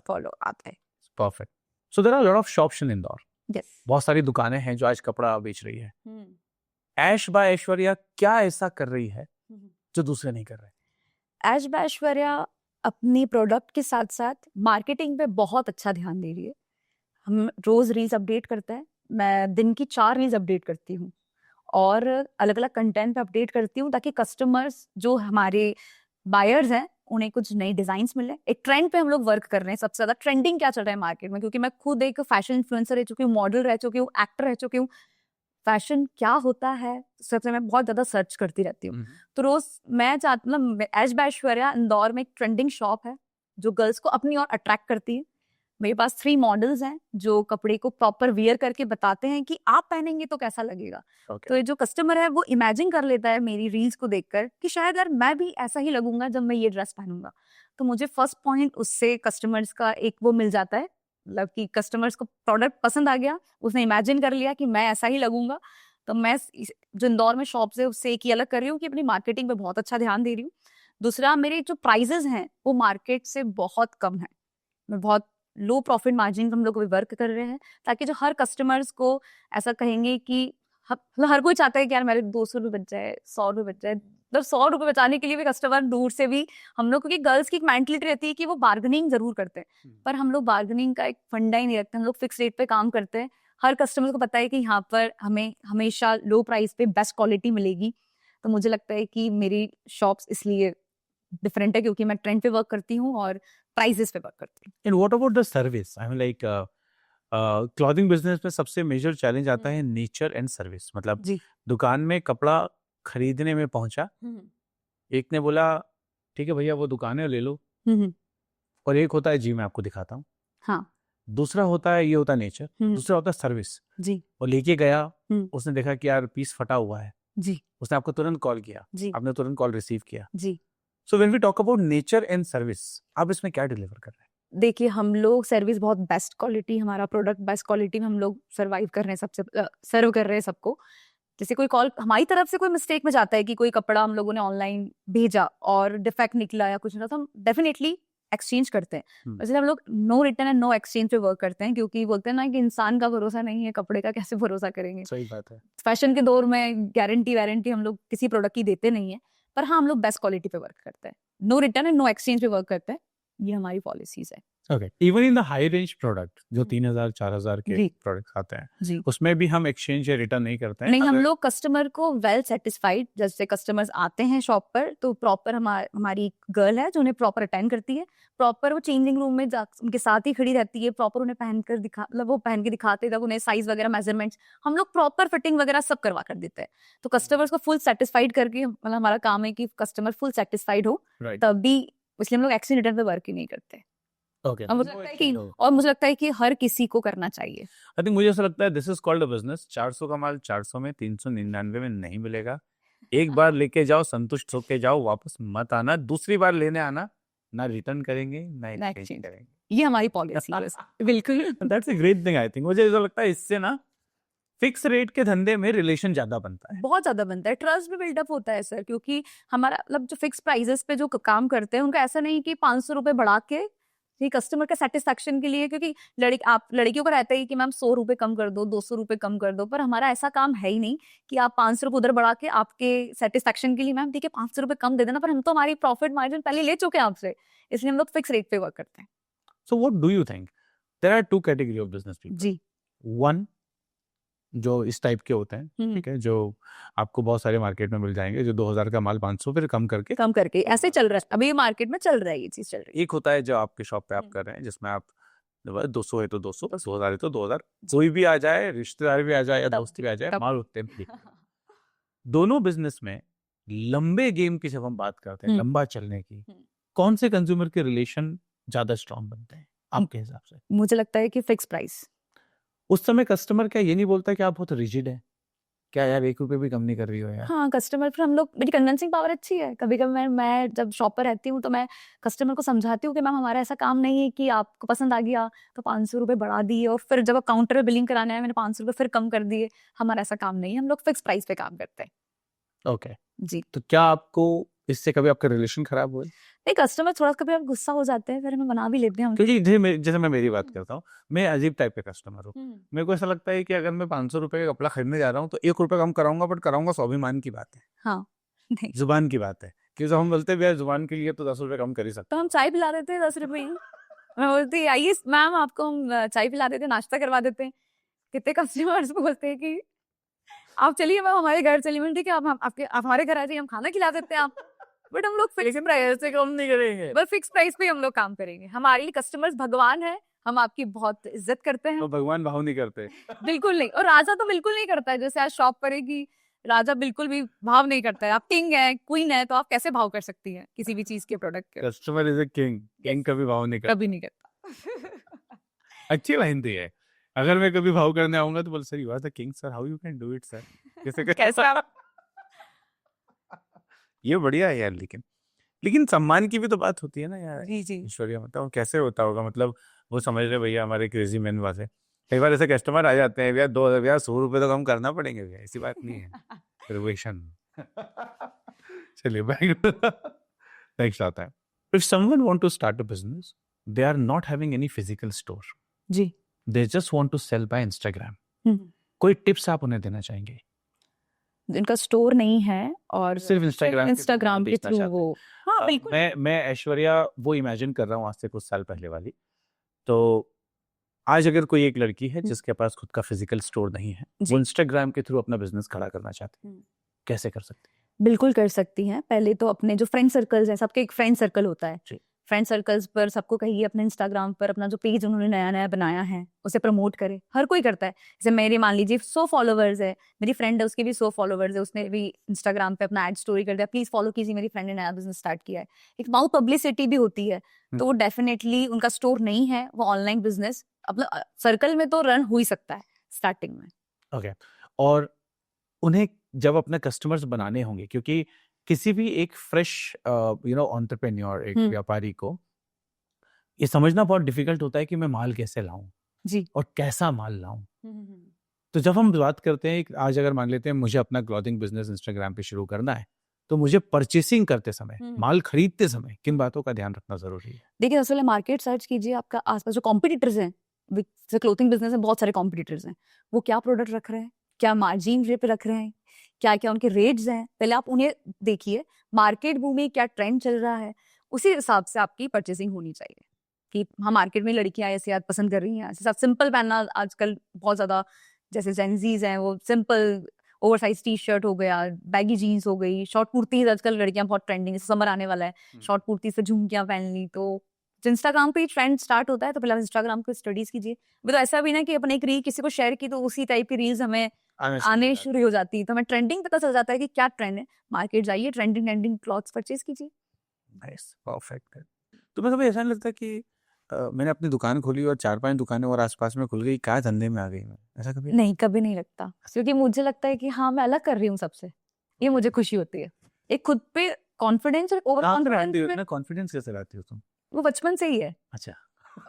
फॉलो आता है। Perfect. So there are lot of shops in Indore. Yes. बहुत सारी दुकानें हैं जो आज कपड़ा बेच रही है। ऐश बाय ऐश्वर्या क्या ऐसा कर रही है जो दूसरे नहीं कर रहे? ऐश बाय ऐश्वर्या अपनी प्रोडक्ट के साथ साथ मार्केटिंग पे बहुत अच्छा ध्यान दे रही है। हम रोज रील्स अपडेट करते हैं, मैं दिन की 4 रील्स अपडेट करती हूँ और अलग अलग कंटेंट पे अपडेट करती हूँ ताकि कस्टमर्स जो हमारे बायर्स हैं उन्हें कुछ नई डिजाइन्स मिले। एक ट्रेंड पे हम लोग वर्क कर रहे हैं, सबसे ज्यादा ट्रेंडिंग क्या चल रहा है मार्केट में, क्योंकि मैं खुद एक फैशन इन्फ्लुएंसर रह चुकी हूँ, मॉडल रह चुकी हूँ, एक्टर रह चुकी हूँ। फैशन क्या होता है सबसे मैं बहुत ज्यादा सर्च करती रहती हूँ। तो रोज मैं चाहती, मतलब ऐश बाय ऐश्वर्या इंदौर में एक ट्रेंडिंग शॉप है जो गर्ल्स को अपनी ओर अट्रैक्ट करती है। मेरे पास 3 मॉडल्स हैं जो कपड़े को प्रॉपर वियर करके बताते हैं कि आप पहनेंगे तो कैसा लगेगा। तो ये जो कस्टमर है वो इमेजिन कर लेता है मेरी रील्स को देखकर कि शायद यार मैं भी ऐसा ही लगूंगा जब मैं ये ड्रेस पहनूंगा। तो मुझे फर्स्ट पॉइंट उससे कस्टमर्स का एक वो मिल जाता है, मतलब कि कस्टमर्स को प्रोडक्ट पसंद आ गया, उसने इमेजिन कर लिया कि मैं ऐसा ही लगूंगा। तो मैं जो इंदौर में शॉप्स है उससे एक ही अलग कर रही हूँ कि अपनी मार्केटिंग पे बहुत अच्छा ध्यान दे रही हूँ। दूसरा, मेरे जो प्राइजेस हैं वो मार्केट से बहुत कम है। मैं बहुत लो प्रॉफिट मार्जिन हम लोग वर्क कर रहे हैं ताकि जो हर कस्टमर्स को ऐसा कहेंगे कि मतलब हर कोई चाहता है कि यार मेरे 200 रुपये बच जाए, 100 रुपये बच जाए। मतलब 100 रुपये बचाने के लिए भी कस्टमर दूर से भी हम लोग, क्योंकि गर्ल्स की एक मेंटलिटी रहती है कि वो बार्गेनिंग जरूर करते हैं, पर हम लोग बार्गेनिंग का एक फंडा ही नहीं रखते, हम लोग फिक्स रेट पे काम करते हैं। हर कस्टमर को पता है कि यहाँ पर हमें हमेशा लो प्राइस पे बेस्ट क्वालिटी मिलेगी। तो मुझे लगता है कि मेरी शॉप्स इसलिए डिफरेंट है क्योंकि मैं ट्रेंड पे वर्क करती हूँ और प्राइसेस पे वर्क करती हूँ। And what about the service? I mean like clothing business में सबसे मेजर चैलेंज आता है नेचर एंड सर्विस। मतलब जी। दुकान में कपड़ा खरीदने में पहुंचा, एक ने बोला ठीक है भैया वो दुकान है ले लो, और एक होता है जी मैं आपको दिखाता हूँ, हाँ। दूसरा होता है ये होता है नेचर, दूसरा होता है सर्विस। जी। और लेके गया, उसने देखा कि यार पीस फटा हुआ है, जी। उसने आपको तुरंत कॉल किया, जी। आपने तुरंत कॉल रिसीव किया। जी। So when we talk about nature and service, आप इसमें क्या डिलीवर कर रहे हैं? देखिए हम लोग सर्विस बहुत बेस्ट क्वालिटी, हमारा प्रोडक्ट बेस्ट क्वालिटी में हम लोग सर्वाइव कर रहे हैं, सबसे सर्व कर रहे हैं सबको। जैसे कोई कॉल हमारी तरफ से कोई मिस्टेक में जाता है कि कोई कपड़ा हम लोगों ने ऑनलाइन भेजा और डिफेक्ट निकला या कुछ ना, तो हम डेफिनेटली एक्सचेंज करते हैं। वैसे हम लोग no return and no exchange पे वर्क करते हैं, क्योंकि बोलते हैं ना कि इंसान का भरोसा नहीं है, कपड़े का कैसे भरोसा करेंगे। सही बात है। फैशन के दौर में गारंटी वारंटी हम लोग किसी प्रोडक्ट की देते नहीं है, पर हाँ हम लोग बेस्ट क्वालिटी पे वर्क करते हैं, no return and no exchange पे वर्क करते हैं, ये हमारी पॉलिसीज है। Okay, even in the high range product जो 3000-4000 के जी। प्रोडक्ट्स आते हैं, जी। उसमें भी हम एक्सचेंज या रिटर्न नहीं करते हैं? नहीं, हम लोग कस्टमर को वेल सेटिस्फाइड, जैसे कस्टमर्स आते हैं शॉप पर तो प्रॉपर हमारी गर्ल है जो उन्हें प्रॉपर अटेंड करती है, प्रॉपर वो चेंजिंग रूम में उनके साथ ही खड़ी रहती है, प्रॉपर उन्हें पहनकर मतलब वो पहन के दिखाते हैं, जब उन्हें साइज वगैरह मेजरमेंट्स हम लोग प्रॉपर फिटिंग वगैरह सब करवा कर देते हैं। तो कस्टमर्स को फुल सेटिस्फाइड करके, मतलब हमारा काम है कि कस्टमर फुल सेटिस्फाइड हो, तभी, इसलिए हम लोग एक्सचेंज रिटर्न पे वर्क ही नहीं करते। Okay. और मुझे लगता है कि हर किसी को करना चाहिए। आई थिंक मुझे ऐसा लगता है this is called a business. 400 का माल 400 में, 399 में नहीं मिलेगा। एक बार लेके जाओ, संतुष्ट होके जाओ, वापस मत आना। दूसरी बार लेने आना, ना रिटर्न करेंगे ना एक्सचेंज करेंगे। ये हमारी पॉलिसी है। बिल्कुल। That's a great thing. I think मुझे ऐसा लगता है इससे ना फिक्स रेट के धंधे में रिलेशन ज्यादा बनता है, बहुत ज्यादा बनता है, ट्रस्ट भी बिल्डअप होता है सर, क्योंकि हमारा मतलब जो फिक्स प्राइजेस पे जो काम करते हैं उनका ऐसा नहीं कि 500 रुपए बढ़ा के कस्टमर का सेटिस्फेक्शन के लिए, क्योंकि लड़कियों का रहता है कि मैम 100 रुपए कम कर दो, 200 रुपए कम कर दो, पर हमारा ऐसा काम है ही नहीं कि आप 500 रुपए उधर बढ़ा के आपके सेटिस्फेक्शन के लिए मैम ठीक है 500 रुपए कम दे देना, पर हम तो हमारी प्रॉफिट मार्जिन पहले ले चुके हैं आपसे, इसलिए हम लोग फिक्स रेट पे वर्क करते हैं। So what do you think? There are two category of business people. जी। वन जो इस टाइप के होते हैं, ठीक है, जो आपको बहुत सारे मार्केट में मिल जाएंगे, जो 2000 का माल 500 फिर कम करके ऐसे चल रहा है, अभी मार्केट में चल रहा है, ये चीज चल रही है। एक होता है जो आपके शॉप पे आप कर रहे हैं, जिसमें आप 200 है तो 200, 2000 है तो 2000, कोई भी आ जाए, रिश्तेदार भी आ जाए या दोस्त भी आ जाए, माल उतने में। दोनों बिजनेस में लंबे गेम की जब हम बात करते हैं, लंबा चलने की, कौन से कंज्यूमर के रिलेशन ज्यादा स्ट्रांग बनते हैं आपके हिसाब से? मुझे लगता है कि फिक्स प्राइस। उस समय कस्टमर क्या ये नहीं बोलता कि आप बहुत रिजिड है, क्या यार 1 रुपए भी कम नहीं कर रही हो यार? हाँ, कस्टमर फिर हम लोग, मेरी कन्विंसिंग पावर अच्छी है, कभी कभी मैं जब शॉप पर रहती हूँ तो मैं कस्टमर को समझाती हूँ कि मैम हमारा ऐसा काम नहीं है कि आपको पसंद आ गया तो 500 रुपए बढ़ा दिए और फिर जब काउंटर पे बिलिंग कराने आए मैंने 500 रुपए फिर कम कर दिए, हमारा ऐसा काम नहीं है, हम लोग फिक्स प्राइस पे काम करते हैं। ओके जी। तो क्या आपको इससे कभी आपका रिलेशन खराब हुआ? नहीं, कस्टमर थोड़ा कभी गुस्सा हो जाते हैं, फिर हमें मना भी लेते हैं, क्योंकि जैसे मैं मेरी बात करता हूँ, मैं अजीब टाइप का कस्टमर हूँ। मेरे को ऐसा लगता है कि अगर मैं 500 रुपए का कपड़ा खरीदने जा रहा हूँ तो 1 रुपए कम कराऊंगा, बट कराऊंगा स्वाभिमान की बात है। हाँ। जुबान की बात है, क्योंकि हम बोलते हैं भैया जुबान के लिए तो 10 रुपए कम कर ही सकते। तो हम चाय पिला देते हैं 10 रुपए ही। मैं बोलती आइए मैम आपको हम चाय पिला देते हैं, नाश्ता करवा देते हैं। कितने कस्टमर्स बोलते हैं कि आप चलिए मैम हमारे घर चलिए, मैंने ठीक है आप हमारे घर आ जाइए, हम खाना खिला देते हैं आप, बट हम लोग फिक्स प्राइस से कम नहीं करेंगे, बस फिक्स प्राइस पे हम लोग काम करेंगे। हमारे लिए कस्टमर्स भगवान है, हम आपकी बहुत इज्जत करते हैं। तो भगवान भाव नहीं करते? बिल्कुल नहीं, और राजा तो बिल्कुल नहीं करता है, जैसे आज शॉप पर है कि राजा बिल्कुल भी भाव नहीं करता है। आप किंग है, क्वीन है, तो आप कैसे भाव कर सकती है किसी भी चीज के प्रोडक्ट के? Customer is a king, king कभी भाव नहीं करता। कभी नहीं करता। अच्छी लाइन थी है। अगर मैं कभी भाव करने आऊंगा तो बोल sir you are the king sir, how you can do it sir? कैसा? ये बढ़िया है यार। लेकिन सम्मान की भी तो बात होती है ना यार। जी जी। ईश्वरीय मतलब कैसे होता होगा, मतलब वो समझ रहे भैया हमारे क्रेजी मैन वाले है। कई बार ऐसे कस्टमर आ जाते हैं, भैया 2000, भैया 100 रुपए तो कम करना पड़ेंगे भैया, ऐसी बात नहीं है। रिजर्वेशन। चलिए बैक नेक्स्ट आता है। If someone want to start a business, they are not having any physical store, जी, they just want to sell by Instagram, कोई टिप्स आप उन्हें देना चाहेंगे? जिनका स्टोर नहीं है और सिर्फ इंस्टाग्राम के थ्रू वो, हाँ बिल्कुल। मैं ऐश्वर्या वो इमेजिन कर रहा हूँ आज से कुछ साल पहले वाली। तो आज अगर कोई एक लड़की है जिसके पास खुद का फिजिकल स्टोर नहीं है, वो इंस्टाग्राम के थ्रू अपना बिजनेस खड़ा करना चाहती है, कैसे कर सकती है? बिल्कुल कर सकती हैं। पहले तो अपने जो फ्रेंड सर्कल्स हैं, सबके एक फ्रेंड सर्कल होता है, फ्रेंड सर्कल्स पर सबको कहिए अपने इंस्टाग्राम पर अपना जो पेज उन्होंने नया नया बनाया है उसे प्रमोट करे। हर कोई करता है। जैसे मेरे मान लीजिए 100 फॉलोवर्स है, मेरी फ्रेंड है उसके भी 100 फॉलोवर्स है, उसने भी इंस्टाग्राम पे अपना एड स्टोरी कर दिया, प्लीज फॉलो कीजिए, मेरी फ्रेंड ने नया बिजनेस स्टार्ट किया है। एक माउथ पब्लिसिटी भी होती है। तो डेफिनेटली उनका स्टोर नहीं है, वो ऑनलाइन बिजनेस अपना सर्कल में तो रन हो ही सकता है स्टार्टिंग में। ओके। और उन्हें जब अपने कस्टमर्स बनाने होंगे, क्योंकि किसी भी एक फ्रेश एंटरप्रेन्योर, एक व्यापारी को ये समझना बहुत डिफिकल्ट होता है कि मैं माल कैसे लाऊं जी, और कैसा माल लाऊं। तो जब हम बात करते हैं, आज अगर मान लेते हैं मुझे अपना क्लॉथिंग बिजनेस इंस्टाग्राम पे शुरू करना है, तो मुझे परचेसिंग करते समय, माल खरीदते समय किन बातों का ध्यान रखना जरूरी है? देखिए असल में मार्केट सर्च कीजिए, आपका आसपास जो कॉम्पिटिटर्स हैं, क्लोथिंग बिजनेस में बहुत सारे कॉम्पिटिटर्स हैं, वो क्या प्रोडक्ट रख रहे हैं, क्या मार्जिन रेट पे रख रहे हैं, क्या क्या उनके रेट्स हैं, पहले आप उन्हें देखिए। मार्केट में क्या ट्रेंड चल रहा है, उसी हिसाब से आपकी परचेसिंग होनी चाहिए। कि हाँ, मार्केट में लड़कियां ऐसे आज पसंद कर रही हैं, ऐसे सिंपल पहनना आजकल बहुत ज्यादा, जैसे जेनजीज हैं वो सिंपल ओवरसाइज टी शर्ट हो गया, बैगी जीन्स हो गई, शॉर्ट कुर्तीज आजकल लड़कियां बहुत ट्रेंडिंग, समर आने वाला है, शॉर्ट कुर्ती से झुमकियां पहन ली। तो इंस्टाग्राम पे ट्रेंड स्टार्ट होता है, तो पहले आप इंस्टाग्राम को स्टडीज कीजिए। तो ऐसा भी ना कि अपन एक रील किसी को शेयर की तो उसी टाइप की रील्स हमें आने शुरू हो जाती है, तो हमें ट्रेंडिंग पता चल जाता है कि क्या ट्रेंड है। मार्केट जाइए, ट्रेंडिंग क्लॉथ्स परचेज कीजिए। Nice, perfect. तुम्हें कभी ऐसा नहीं लगता कि मैंने अपनी दुकान खोली और 4-5 दुकानें और आसपास में खुल गई, क्या धंधे में आ गई मैं? ऐसा कभी नहीं, कभी नहीं लगता, क्योंकि मुझे लगता है कि हाँ मैं अलग कर रही हूँ सबसे, ये मुझे खुशी होती है। एक खुद पे कॉन्फिडेंस और ओवर कॉन्फिडेंस, कॉन्फिडेंस कैसे लाती हो तुम? वो बचपन से ही है। अच्छा।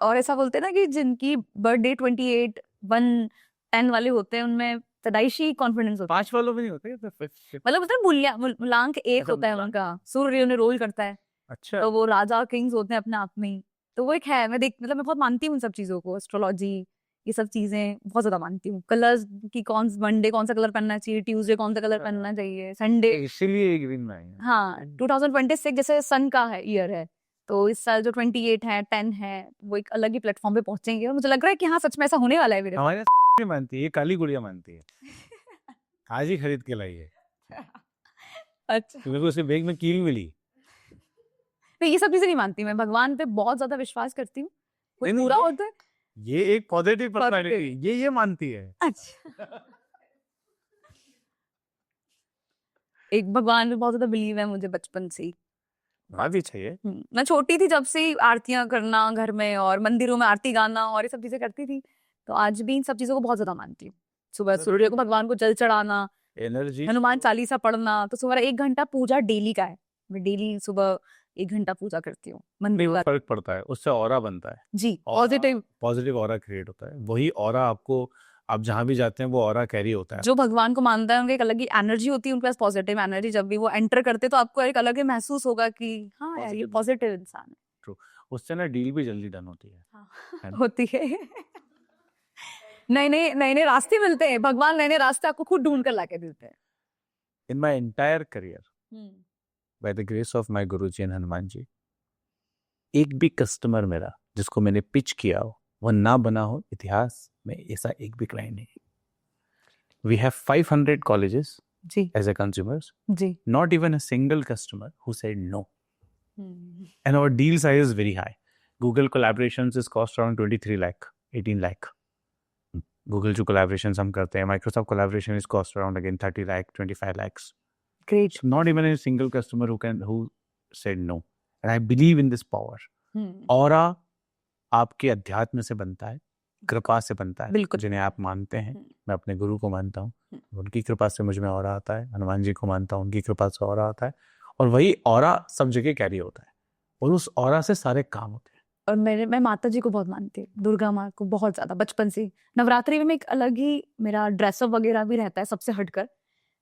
और ऐसा बोलते हैं ना कि जिनकी बर्थडे 28, 1, 10 वाले होते हैं, उनमें पैदाइशी कॉन्फिडेंस होता है। 5 वालों में नहीं होते? मतलब होता है मूलांक 1 होता है उनका, सूर्य उन्हें रोल करता है, अच्छा। तो वो राजा किंग्स होते हैं अपने आप में ही। तो वो एक है, मैं बहुत मानती हूँ उन सब चीजों को, एस्ट्रोलॉजी, ये सब चीजें बहुत ज्यादा मानती हूँ। कलर्स की मंडे कौन सा कलर पहनना चाहिए, ट्यूसडे कौन सा कलर पहनना चाहिए, संडे। इसीलिए ग्रीन में आई है। हाँ, 2026 जैसे सन का है ईयर है, तो इस साल जो 28 है, 10 है, वो एक अलग ही प्लेटफॉर्म पे पहुंचेंगे और मुझे लग रहा है कि हाँ सच में ऐसा होने वाला है मेरे। हमारे मानती है, ये काली गुड़िया मानती है। आज ही खरीद के लाई है। अच्छा, मेरे को उसके बैग में कील मिली। तो ये सब चीजें नहीं मानती मैं, भगवान पे बहुत ज्यादा विश्वास करती हूँ, कुछ नहीं, पूरा होता है। ये एक पॉजिटिव पर्सनालिटी, ये मानती है। अच्छा, एक भगवान पे बहुत ज्यादा बिलीव है मुझे बचपन से ही। हाँ भी चाहिए। मैं छोटी थी जब से ही आरतियां करना घर में और मंदिरों में आरती गाना और ये सब चीजें करती थी, तो आज भी इन सब चीजों को बहुत ज्यादा मानती हूँ। सुबह सूर्य को भगवान को जल चढ़ाना, एनर्जी, हनुमान चालीसा पढ़ना, तो सुबह 1 घंटा पूजा डेली का है। मैं डेली सुबह 1 घंटा पूजा करती हूँ मंदिर का। फर्क पड़ता है, उससे ऑरा बनता है जी, पॉजिटिव ऑरा क्रिएट होता है। वही ऑरा आपको, आप जहाँ भी जाते हैं वो ऑरा कैरी होता है। जो भगवान को मानता है उनकी एक अलग ही एनर्जी होती है, उनके पास पॉजिटिव एनर्जी, जब भी वो एंटर करते तो आपको एक अलग ही महसूस होगा कि हाँ यार ये पॉजिटिव इंसान है। ट्रू, उससे ना डील भी जल्दी डन होती है। हाँ, होती है। नए नए रास्ते मिलते हैं, भगवान नए नए रास्ते आपको खुद ढूंढ कर लाके देते हैं। In my entire career, by the grace of my guru ji and Hanuman ji, एक भी कस्टमर मेरा जिसको मैंने पिच किया हो वो ना बना हो, इतिहास में ऐसा एक भी क्लाइंट नहीं। We have 500 colleges ji as a consumers, ji, not even a single customer who said no. And our deal size is very high. Google collaborations is cost around 23 lakh, 18 lakh. Google जो collaborations हम करते हैं, Microsoft collaboration is cost around again 30 lakh, 25 lakhs. Great. So not even a single customer who said no. And I believe in this power. Aura आपके अध्यात्म से बनता है, कृपा से बनता है, बिल्कुल। जिन्हें आप मानते हैं। मैं अपने गुरु को मानता हूँ, उनकी कृपा से मुझ में ऑरा आता है। हनुमान जी को मानता हूँ, उनकी कृपा से ऑरा आता है। और वही ऑरा सब जगह कैरी होता है और उस ऑरा से सारे काम होते हैं। और मैं माता जी को बहुत मानती हूँ, दुर्गा माँ को बहुत ज्यादा, बचपन से। नवरात्रि में एक अलग ही मेरा ड्रेसअप वगैरह भी रहता है सबसे हटकर।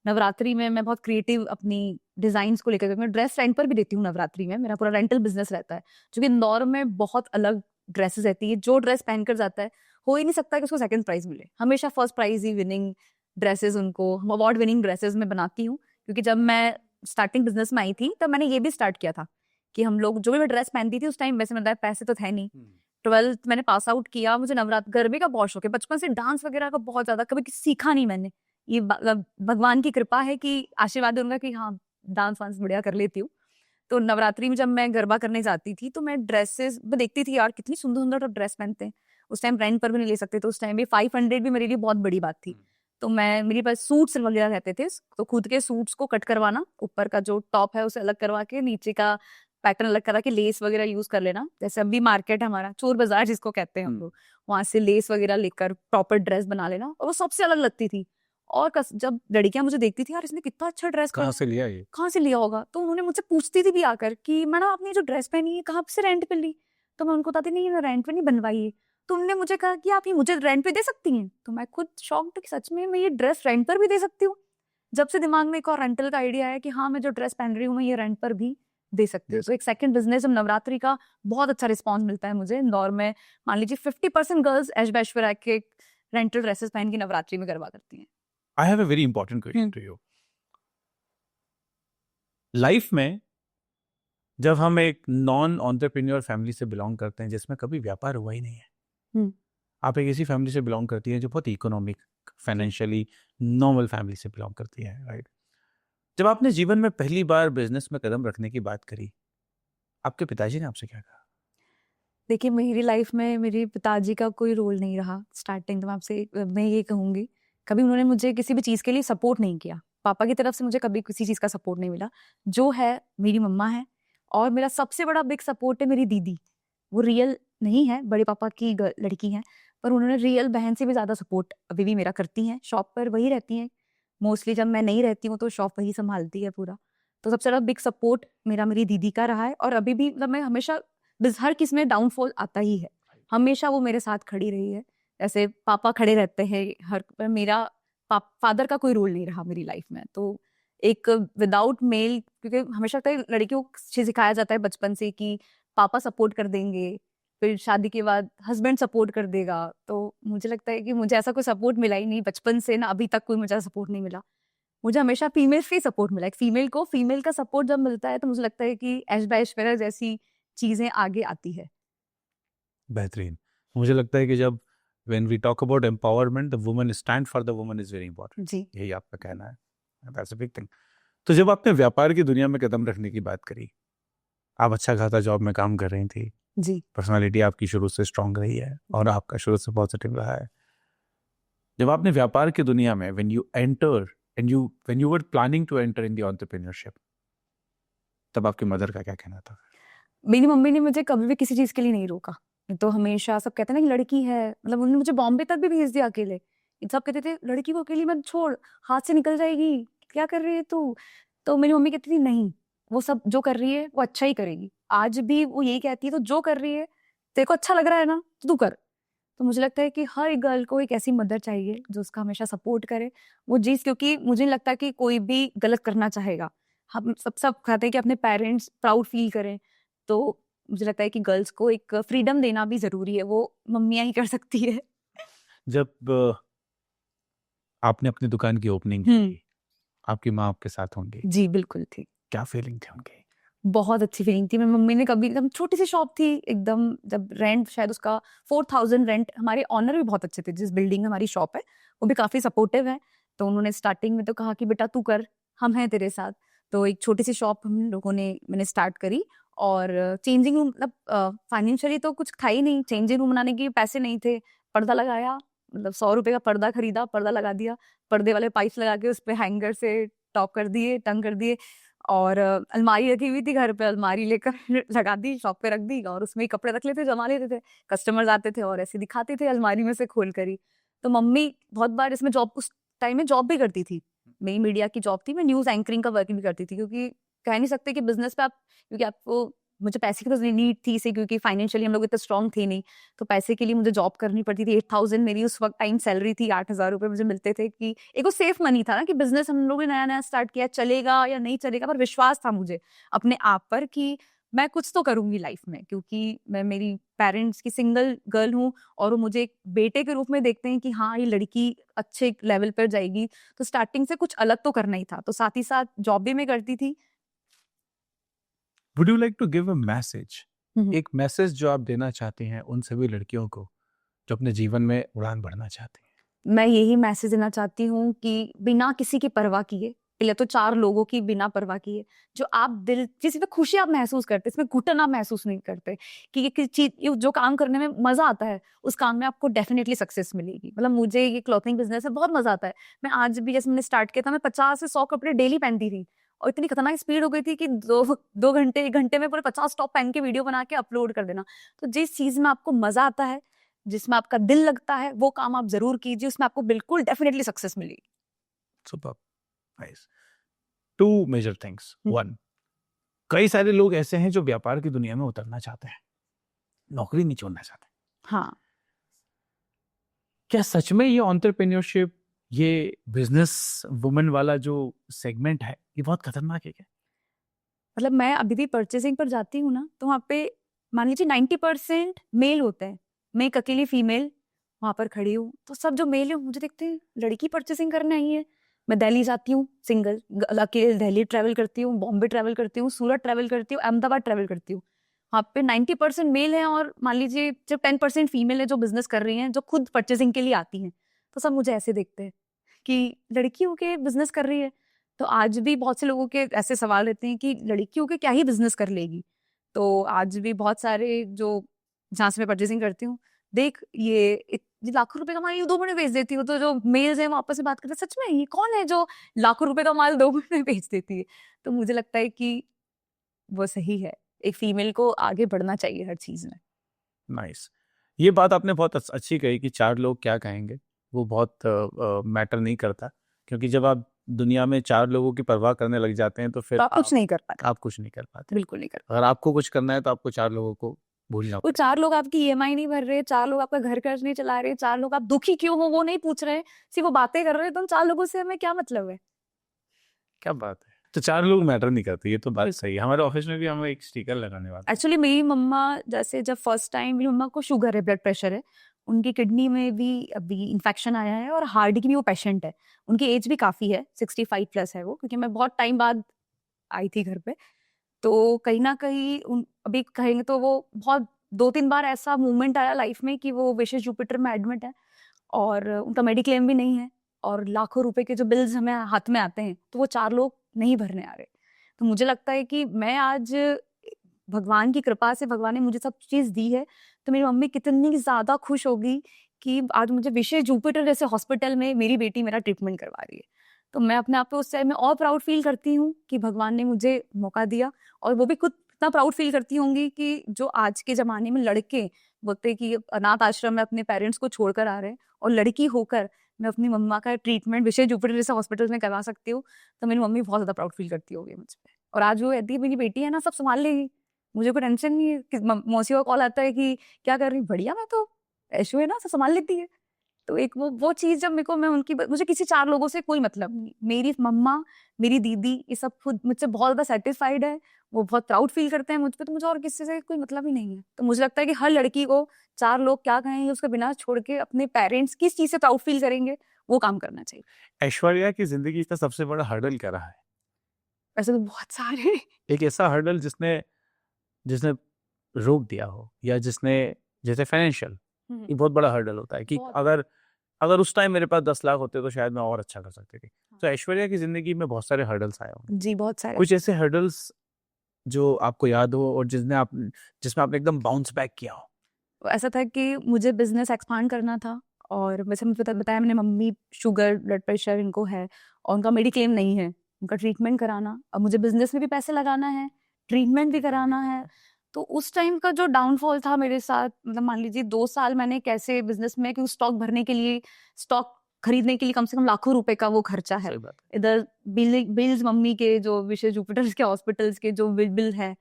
नवरात्रि में मैं बहुत क्रिएटिव अपनी डिजाइन को लेकर, मैं ड्रेस रेंट पर भी देती हूँ। नवरात्रि में मेरा पूरा रेंटल बिजनेस रहता है, जो कि इंदौर में बहुत अलग ड्रेसेस रहती है। जो ड्रेस पहनकर जाता है, हो ही नहीं सकता कि उसको सेकंड प्राइज मिले, हमेशा फर्स्ट प्राइज ही विनिंग ड्रेसेस उनको, हम अवार्ड विनिंग ड्रेसेस में बनाती हूँ, क्योंकि जब मैं स्टार्टिंग बिजनेस में आई थी तब मैंने ये भी स्टार्ट किया था कि हम लोग जो भी मैं ड्रेस पहनती थी उस टाइम, वैसे मेरे पैसे तो थे नहीं, 12th मैंने पास आउट किया, मुझे नवरात्र गरबे का बहुत शौक है, बचपन से डांस वगैरह का बहुत ज्यादा, कभी सीखा नहीं मैंने, ये भगवान की कृपा है कि आशीर्वाद है उनका कि हाँ डांस वांस बढ़िया कर लेती हूँ। तो नवरात्रि में जब मैं गरबा करने जाती थी तो मैं ड्रेसेस में देखती थी यार कितनी सुंदर सुंदर ड्रेस पहनते हैं, उस टाइम रेंट पर भी नहीं ले सकते, तो उस टाइम भी 500 भी मेरे लिए बहुत बड़ी बात थी। तो मैं, मेरे पास सूट्स वगैरह रहते थे, तो खुद के सूट्स को कट करवाना, ऊपर का जो टॉप है उसे अलग करवा के, नीचे का पैटर्न अलग करा के लेस वगैरह यूज कर लेना, जैसे अभी मार्केट है हमारा चोर बाजार जिसको कहते हैं हम लोग, वहां से लेस वगैरह लेकर प्रॉपर ड्रेस बना लेना, और वो सबसे अलग लगती थी। और जब लड़कियां मुझे देखती थी यार इसने कितना अच्छा ड्रेस कहाँ से लिया ये? कहाँ से लिया होगा, तो उन्होंने मुझसे पूछती थी भी आकर कि मैडम आपने जो ड्रेस पहनी है कहाँ से रेंट पे ली, तो मैं उनको बताती नहीं मैं रेंट पे नहीं बनवाई है। तो उन्होंने मुझे कहा कि आप ये मुझे रेंट पे दे सकती हैं, तो मैं खुद शॉक्ड कि सच में मैं ये ड्रेस रेंट पर भी दे सकती हूँ। जब से दिमाग में एक और रेंटल का आइडिया है कि हाँ मैं जो ड्रेस पहन रही हूँ मैं ये रेंट पर भी दे सकती हूँ। तो एक सेकंड बिजनेस नवरात्रि का बहुत अच्छा रिस्पॉन्स मिलता है मुझे इंदौर में, मान लीजिए 50% गर्ल्स ऐश-वैश के रेंटल ड्रेसेस पहन के नवरात्रि में गरबा करती हैं। I have a very important question to you. Life में जब हम एक नॉन एंटरप्रेन्योर फैमिली से बिलोंग करते हैं जिसमें कभी व्यापार हुआ ही नहीं है, आप एक ऐसी फैमिली से बिलोंग करती है जो बहुत इकोनॉमिक, फाइनेंशियली नॉर्मल फैमिली से बिलोंग करती है, राइट? जब आपने जीवन में पहली बार बिजनेस में कदम रखने की बात करी, आपके पिताजी ने आपसे क्या कहा? देखिए मेरी लाइफ में मेरे पिताजी का कोई रोल नहीं रहा स्टार्टिंग, तो मैं ये कहूँगी कभी उन्होंने मुझे किसी भी चीज़ के लिए सपोर्ट नहीं किया, पापा की तरफ से मुझे कभी किसी चीज़ का सपोर्ट नहीं मिला। जो है मेरी मम्मा है, और मेरा सबसे बड़ा बिग सपोर्ट है मेरी दीदी। वो रियल नहीं है, बड़े पापा की लड़की हैं, पर उन्होंने रियल बहन से भी ज़्यादा सपोर्ट अभी भी मेरा करती हैं। शॉप पर वही रहती हैं, मोस्टली जब मैं नहीं रहती हूँ तो शॉप वही संभालती है पूरा। तो सबसे ज़्यादा बिग सपोर्ट मेरा मेरी दीदी का रहा है, और अभी भी मतलब मैं हमेशा हर किसी में डाउनफॉल आता ही है, हमेशा वो मेरे साथ खड़ी रही है। जैसे पापा खड़े रहते हैं हर पर, मेरा फादर का कोई रोल नहीं रहा मेरी लाइफ में। तो एक विदाउट मेल, क्योंकि हमेशा लगता है लड़कियों को सिखाया जाता है बचपन से कि पापा सपोर्ट कर देंगे, फिर शादी के बाद हस्बैंड सपोर्ट कर देगा, तो मुझे लगता है कि मुझे ऐसा कोई सपोर्ट मिला ही नहीं बचपन से ना अभी तक, कोई मुझे सपोर्ट नहीं मिला। मुझे हमेशा फीमेल से सपोर्ट मिला, एक फीमेल का सपोर्ट जब मिलता है तो मुझे लगता है कि ऐश्वर्या जैसी चीजें आगे आती है। बेहतरीन। मुझे लगता है कि जब when we talk about empowerment, the woman stand for the woman is very important. जी, यही आपका कहना है। That's a big thing. तो जब आपने व्यापार की दुनिया में कदम रखने की बात करी, आप अच्छा खासा जॉब में काम कर रही थी, जी, पर्सनालिटी आपकी शुरू से स्ट्रांग रही है और आपका शुरू से पॉजिटिव रहा है। जब आपने व्यापार की दुनिया में when you were planning to enter in the entrepreneurship, तब आपकी मदर का क्या कहना था? मेरी मम्मी ने मुझे कभी भी किसी चीज के लिए नहीं रोका। तो हमेशा सब कहते हैं ना कि लड़की है, मतलब उन्होंने मुझे बॉम्बे तक भी भेज दिया अकेले। सब कहते थे लड़की को अकेली मत छोड़, हाथ से निकल जाएगी, क्या कर रही है तू। तो मेरी मम्मी कहती थी नहीं, वो सब जो कर रही है वो अच्छा ही करेगी। आज भी वो यही कहती है, तो जो कर रही है तेरे को अच्छा लग रहा है ना तो तू कर। तो मुझे लगता है कि हर एक गर्ल को एक ऐसी मदर चाहिए जो उसका हमेशा सपोर्ट करे वो चीज, क्योंकि मुझे नहीं लगता कि कोई भी गलत करना चाहेगा। हम सब कहते हैं कि अपने पेरेंट्स प्राउड फील करें, तो मुझे लगता है कि गर्ल्स को एक फ्रीडम देना भी जरूरी है, वो मम्मियां ही कर सकती है। जब आपने अपनी दुकान की ओपनिंग की, आपकी माँ आपके साथ होंगी, जी बिल्कुल थी। क्या फीलिंग थी उनकी? बहुत अच्छी फीलिंग थी। मेरी मम्मी ने कभी, एकदम छोटी सी शॉप थी एकदम, जब रेंट शायद उसका 4000 रेंट, हमारे ऑनर भी बहुत अच्छे थे जिस बिल्डिंग में हमारी शॉप है, वो भी काफी सपोर्टिव है। तो उन्होंने स्टार्टिंग में तो कहा कि बेटा तू कर, हम हैं तेरे साथ। तो एक छोटी सी शॉप हम लोगों ने मैंने स्टार्ट करी, और चेंजिंग रूम, मतलब फाइनेंशियली तो कुछ था ही नहीं, चेंजिंग रूम बनाने के पैसे नहीं थे। पर्दा लगाया, मतलब 100 रुपए का पर्दा खरीदा, पर्दा लगा दिया, पर्दे वाले पाइप्स लगा के उस पे हैंगर से टॉप कर दिए, टंग कर दिए, और अलमारी रखी हुई थी घर पे, अलमारी लेकर लगा दी, शॉप पे रख दी, और उसमें ही कपड़े रख लेते, जमा लेते थे। कस्टमर्स आते थे और ऐसे दिखाते थे अलमारी में से खोल कर ही। तो मम्मी बहुत बार इसमें जॉब, उस टाइम में जॉब भी करती थी, मेरी मीडिया की जॉब थी, मैं न्यूज एंकरिंग का वर्क भी करती थी, क्योंकि कह नहीं सकते कि बिजनेस पे आप, क्योंकि आपको, मुझे पैसे की तो नीड थी इसे, क्योंकि फाइनेंशियली हम लोग इतने स्ट्रॉन्ग थे नहीं, तो पैसे के लिए मुझे जॉब करनी पड़ती थी। 8000 मेरी उस वक्त टाइम सैलरी थी, 8000 रुपए मुझे मिलते थे, कि एक वो सेफ मनी था ना, कि बिजनेस हम लोगों ने नया नया स्टार्ट किया, चलेगा या नहीं चलेगा, पर विश्वास था मुझे अपने आप पर कि मैं कुछ तो करूंगी लाइफ में, क्योंकि मैं मेरी पेरेंट्स की सिंगल गर्ल हूँ और वो मुझे एक बेटे के रूप में देखते हैं कि हाँ ये लड़की अच्छे लेवल पर जाएगी, तो स्टार्टिंग से कुछ अलग तो करना ही था, तो साथ ही साथ जॉब भी मैं करती थी। Would you like to give a message, एक मैसेज जो आप देना चाहती हैं उन सभी लड़कियों को जो अपने जीवन में उड़ान भरना चाहती हैं? मैं यही मैसेज देना चाहती हूँ कि बिना किसी की परवाह किए, पहले तो 4 लोगों की बिना परवाह किए, जो आप दिल जिस पे खुशी आप महसूस करते, इसमें घुटन आप महसूस नहीं करते कि ये किस चीज, ये जो काम करने में मजा आता है उस काम में आपको डेफिनेटली सक्सेस मिलेगी। मतलब मुझे ये क्लॉथिंग बिजनेस है, बहुत मजा आता है। मैं आज भी, जैसे मैंने स्टार्ट किया था, मैं 50 से 100 कपड़े डेली पहनती थी और इतनी खतरनाक स्पीड हो गई थी कि 2 घंटे 1 घंटे में पूरे 50 टॉप पहन के वीडियो बना के अपलोड कर देना। तो जिस चीज में आपको मजा आता है, जिसमें आपका दिल लगता है, वो काम आप जरूर कीजिए, उसमें आपको बिल्कुल डेफिनेटली सक्सेस मिलेगी। Superb, nice. Two major things, one, कई सारे लोग ऐसे हैं जो व्यापार की दुनिया में उतरना चाहते हैं, नौकरी नहीं छोड़ना चाहते। हाँ, क्या सच में ये एंटरप्रेन्योरशिप, ये बिजनेस वुमन वाला जो सेगमेंट है, ये बहुत खतरनाक है क्या? मतलब मैं अभी भी परचेसिंग पर जाती हूँ ना, तो वहाँ पे मान लीजिए 90% मेल होते हैं, मैं एक अकेली फीमेल वहाँ पर खड़ी हूँ, तो सब जो मेल है मुझे देखते हैं लड़की परचेसिंग करने आई है। मैं दिल्ली जाती हूँ सिंगल, अकेले दिल्ली ट्रैवल करती हूँ, बॉम्बे ट्रैवल करती हूँ, सूरत ट्रैवल करती हूँ, अहमदाबाद ट्रैवल करती हूँ। वहाँ पे 90% मेल है और मान लीजिए जब 10% फीमेल है जो बिजनेस कर रही हैं, जो खुद परचेसिंग के लिए आती हैं, तो सब मुझे ऐसे देखते हैं कि लड़की होके बिजनेस कर रही है। तो आज भी बहुत से लोगों के ऐसे सवाल रहते हैं कि लड़कियों के क्या ही बिजनेस कर लेगी। तो आज भी बहुत सारे जो, जहाँ से मैं परचेसिंग करती हूँ, देख ये लाखों रुपए का माल ये 2 मिनट में बेच देती हूँ। तो जो मेल्स हैं वो आपस में बात करते हैं, सच में ये कौन है जो लाखों रुपए का माल 2 मिनट में बेच देती है। तो मुझे लगता है कि वो सही है, एक फीमेल को आगे बढ़ना चाहिए हर चीज में। नाइस। ये बात आपने बहुत अच्छी कही कि 4 लोग क्या कहेंगे, वो बहुत मैटर नहीं करता, क्योंकि जब आप दुनिया में 4 लोगों की परवाह करने लग जाते हैं तो फिर तो आप कुछ नहीं कर पाते, आप कुछ नहीं कर पाते। बिल्कुल नहीं कर पाते। अगर आपको कुछ करना है तो आपको 4 लोगों को भूलना वो पड़ेगा। 4 लोग आपकी ईएमआई नहीं भर रहे, 4 लोग आपका घर कर्ज नहीं चला रहे, 4 लोग आप दुखी क्यों हो वो नहीं पूछ रहे, सिर्फ वो बातें कर रहे हैं, तो उन 4 लोगों से हमें क्या मतलब है। क्या बात है, तो 4 लोग मैटर नहीं करते, ये तो बात बिल्कुल। सही है। हमारे ऑफिस में भी हमें एक स्टिकर लगाने वाला है। एक्चुअली मेरी मम्मा, जैसे जब फर्स्ट टाइम, मेरी मम्मा को शुगर है, ब्लड प्रेशर है, उनकी किडनी में भी अभी इन्फेक्शन आया है और हार्ट की भी वो पेशेंट है। उनकी एज भी काफ़ी है, 65 प्लस है वो, क्योंकि मैं बहुत टाइम बाद आई थी घर पे। तो कहीं न कहीं उन अभी कहेंगे तो वो बहुत 2-3 बार ऐसा मोमेंट आया लाइफ में कि वो विशेष जुपिटर में एडमिट है और उनका मेडिक्लेम भी नहीं है और लाखों रुपए के जो बिल्स हमें हाथ में आते हैं, तो वो 4 लोग नहीं भरने आ रहे। तो मुझे लगता है कि मैं आज, भगवान की कृपा से, भगवान ने मुझे सब चीज़ दी है, तो मेरी मम्मी कितनी ज़्यादा खुश होगी कि आज मुझे विशेष जुपिटर जैसे हॉस्पिटल में मेरी बेटी मेरा ट्रीटमेंट करवा रही है। तो मैं अपने आप पे उस टाइम में और प्राउड फील करती हूँ कि भगवान ने मुझे मौका दिया, और वो भी खुद इतना प्राउड फील करती होंगी कि जो आज के ज़माने में लड़के बोलते हैं कि अनाथ आश्रम में अपने पेरेंट्स को छोड़कर आ रहे हैं, और लड़की होकर मैं अपनी मम्मा का ट्रीटमेंट विशेष जुपिटर जैसे हॉस्पिटल में करवा सकती हूँ, तो मेरी मम्मी बहुत ज़्यादा प्राउड फील करती होगी मुझ पे। और आज वो कहती है मेरी बेटी है ना, सब सँभाल लेगी, मुझे कोई टेंशन नहीं है। कि मौसी का कॉल आता है कि क्या कर रही है? बढ़िया, मैं तो ऐशो है ना, सब सँभाल लेती है। तो एक वो चीज़ जब मेरे को, मैं उनकी मुझे किसी 4 लोगों से कोई मतलब नहीं। मेरी मम्मा, मेरी दीदी, ये सब खुद मुझसे बहुत ज़्यादा सैटिस्फाइड है, वो बहुत प्राउड फील करते हैं मुझ पे, तो मुझे और किसी से कोई मतलब ही नहीं है। तो मुझे लगता है कि हर लड़की को 4 लोग क्या कहेंगे उसके बिना छोड़ के अपने पेरेंट्स किस चीज़ से प्राउड फील करेंगे, वो काम करना चाहिए। ऐश्वर्या की जिंदगी का सबसे बड़ा हर्डल क्या रहा है? वैसे तो बहुत सारे। एक ऐसा हर्डल जिसने जिसने रोक दिया हो, या जिसने, जैसे फाइनेंशियल, हुँ, ये बहुत बड़ा हर्डल होता है कि बहुत। अगर अगर उस टाइम मेरे पास 10 लाख होते तो शायद मैं और अच्छा कर सकती थी। हाँ। तो ऐश्वर्या की जिंदगी में बहुत सारे हर्डल्स आए होंगे, जी, बहुत सारे। कुछ ऐसे हर्डल्स जो आपको याद हो और जिसमें आपने एकदम बाउंस बैक किया हो? ऐसा था कि मुझे बिज़नेस एक्सपांड करना था, और वैसे मुझे बताया मैंने, मम्मी शुगर, ब्लड प्रेशर इनको है और उनका मेडिक्लेम नहीं है, उनका ट्रीटमेंट कराना, अब मुझे बिज़नेस में भी पैसे लगाना है, ट्रीटमेंट भी कराना है। तो उस टाइम का जो डाउनफॉल था मेरे साथ, मतलब मान लीजिए 2 साल मैंने कैसे बिज़नेस में, क्योंकि स्टॉक भरने के लिए, स्टॉक खरीदने के लिए कम से कम लाखों रुपए का वो खर्चा है। सही बात है। इधर बिल्स मम्मी के, जो विशेष जुपिटर्स के हॉस्पिटल्स के जो बिल है,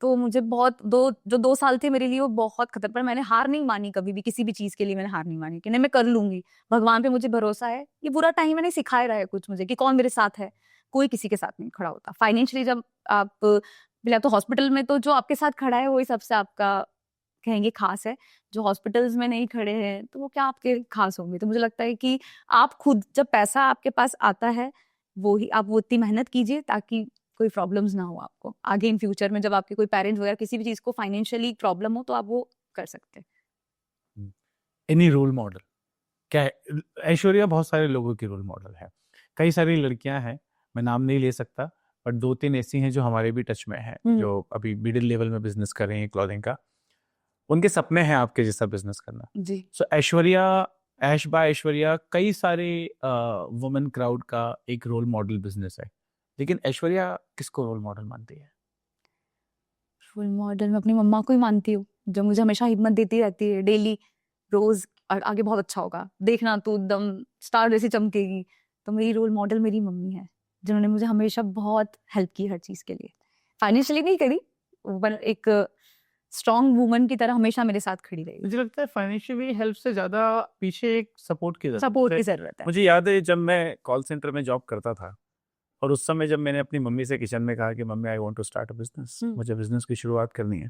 तो मुझे बहुत, 2 साल थे मेरे लिए वो बहुत खतर, पर मैंने हार नहीं मानी कभी भी, किसी भी चीज़ के लिए मैंने हार नहीं मानी कि नहीं मैं कर लूँगी। भगवान पे मुझे भरोसा है। ये बुरा टाइम है नहीं सिखाए रहा है कुछ मुझे कि कौन मेरे साथ है, कोई किसी के साथ नहीं खड़ा होता। फाइनेंशियली जब आप या तो हॉस्पिटल में तो जो आपके साथ खड़ा है वही सबसे आपका कहेंगे खास है, जो हॉस्पिटल्स में नहीं खड़े हैं तो वो क्या आपके खास होंगे। तो मुझे लगता है कि आप खुद जब पैसा आपके पास आता है वो ही आप वो इतनी मेहनत कीजिए ताकि कोई प्रॉब्लम्स ना हो आपको आगे इन फ्यूचर में, जब आपके कोई पेरेंट्स वगैरह किसी भी चीज को फाइनेंशियली प्रॉब्लम हो तो आप वो कर सकते हैं। एनी रोल मॉडल क्या है? ऐश्वर्या बहुत सारे लोगों की रोल मॉडल है, कई सारी लड़कियां हैं, मैं नाम नहीं ले सकता, बट 2-3 ऐसी हैं जो हमारे भी टच में है, जो अभी मिडिल लेवल में बिजनेस कर रही हैं क्लॉथिंग का, उनके सपने हैं आपके जैसा बिजनेस करना। जी। सो ऐश्वर्या, ऐश बाय ऐश्वर्या कई सारे वुमेन क्राउड का एक रोल मॉडल बिजनेस है, लेकिन ऐश्वर्या किसको रोल मॉडल मानती है? रोल मॉडल मैं अपनी मम्मा को ही मानती हूँ, जो मुझे हमेशा हिम्मत देती रहती है डेली, रोज आगे बहुत अच्छा होगा, देखना तू एकदम स्टार जैसी चमकेगी। तो मेरी रोल मॉडल मेरी मम्मी है, जिन्होंने मुझे हमेशा बहुत हेल्प की हर चीज के लिए, फाइनेंशियली नहीं करी पर एक स्ट्रॉन्ग वुमन की तरह हमेशा मेरे साथ खड़ी रही। मुझे लगता है फाइनेंशियली हेल्प से ज्यादा पीछे एक सपोर्ट की सपोर्ट की जरूरत जरूरत है। मुझे याद है जब मैं कॉल सेंटर में जॉब करता था, और उस समय जब मैंने अपनी मम्मी से किचन में कहा कि mummy I want to start a business, मुझे बिजनेस की शुरुआत करनी है,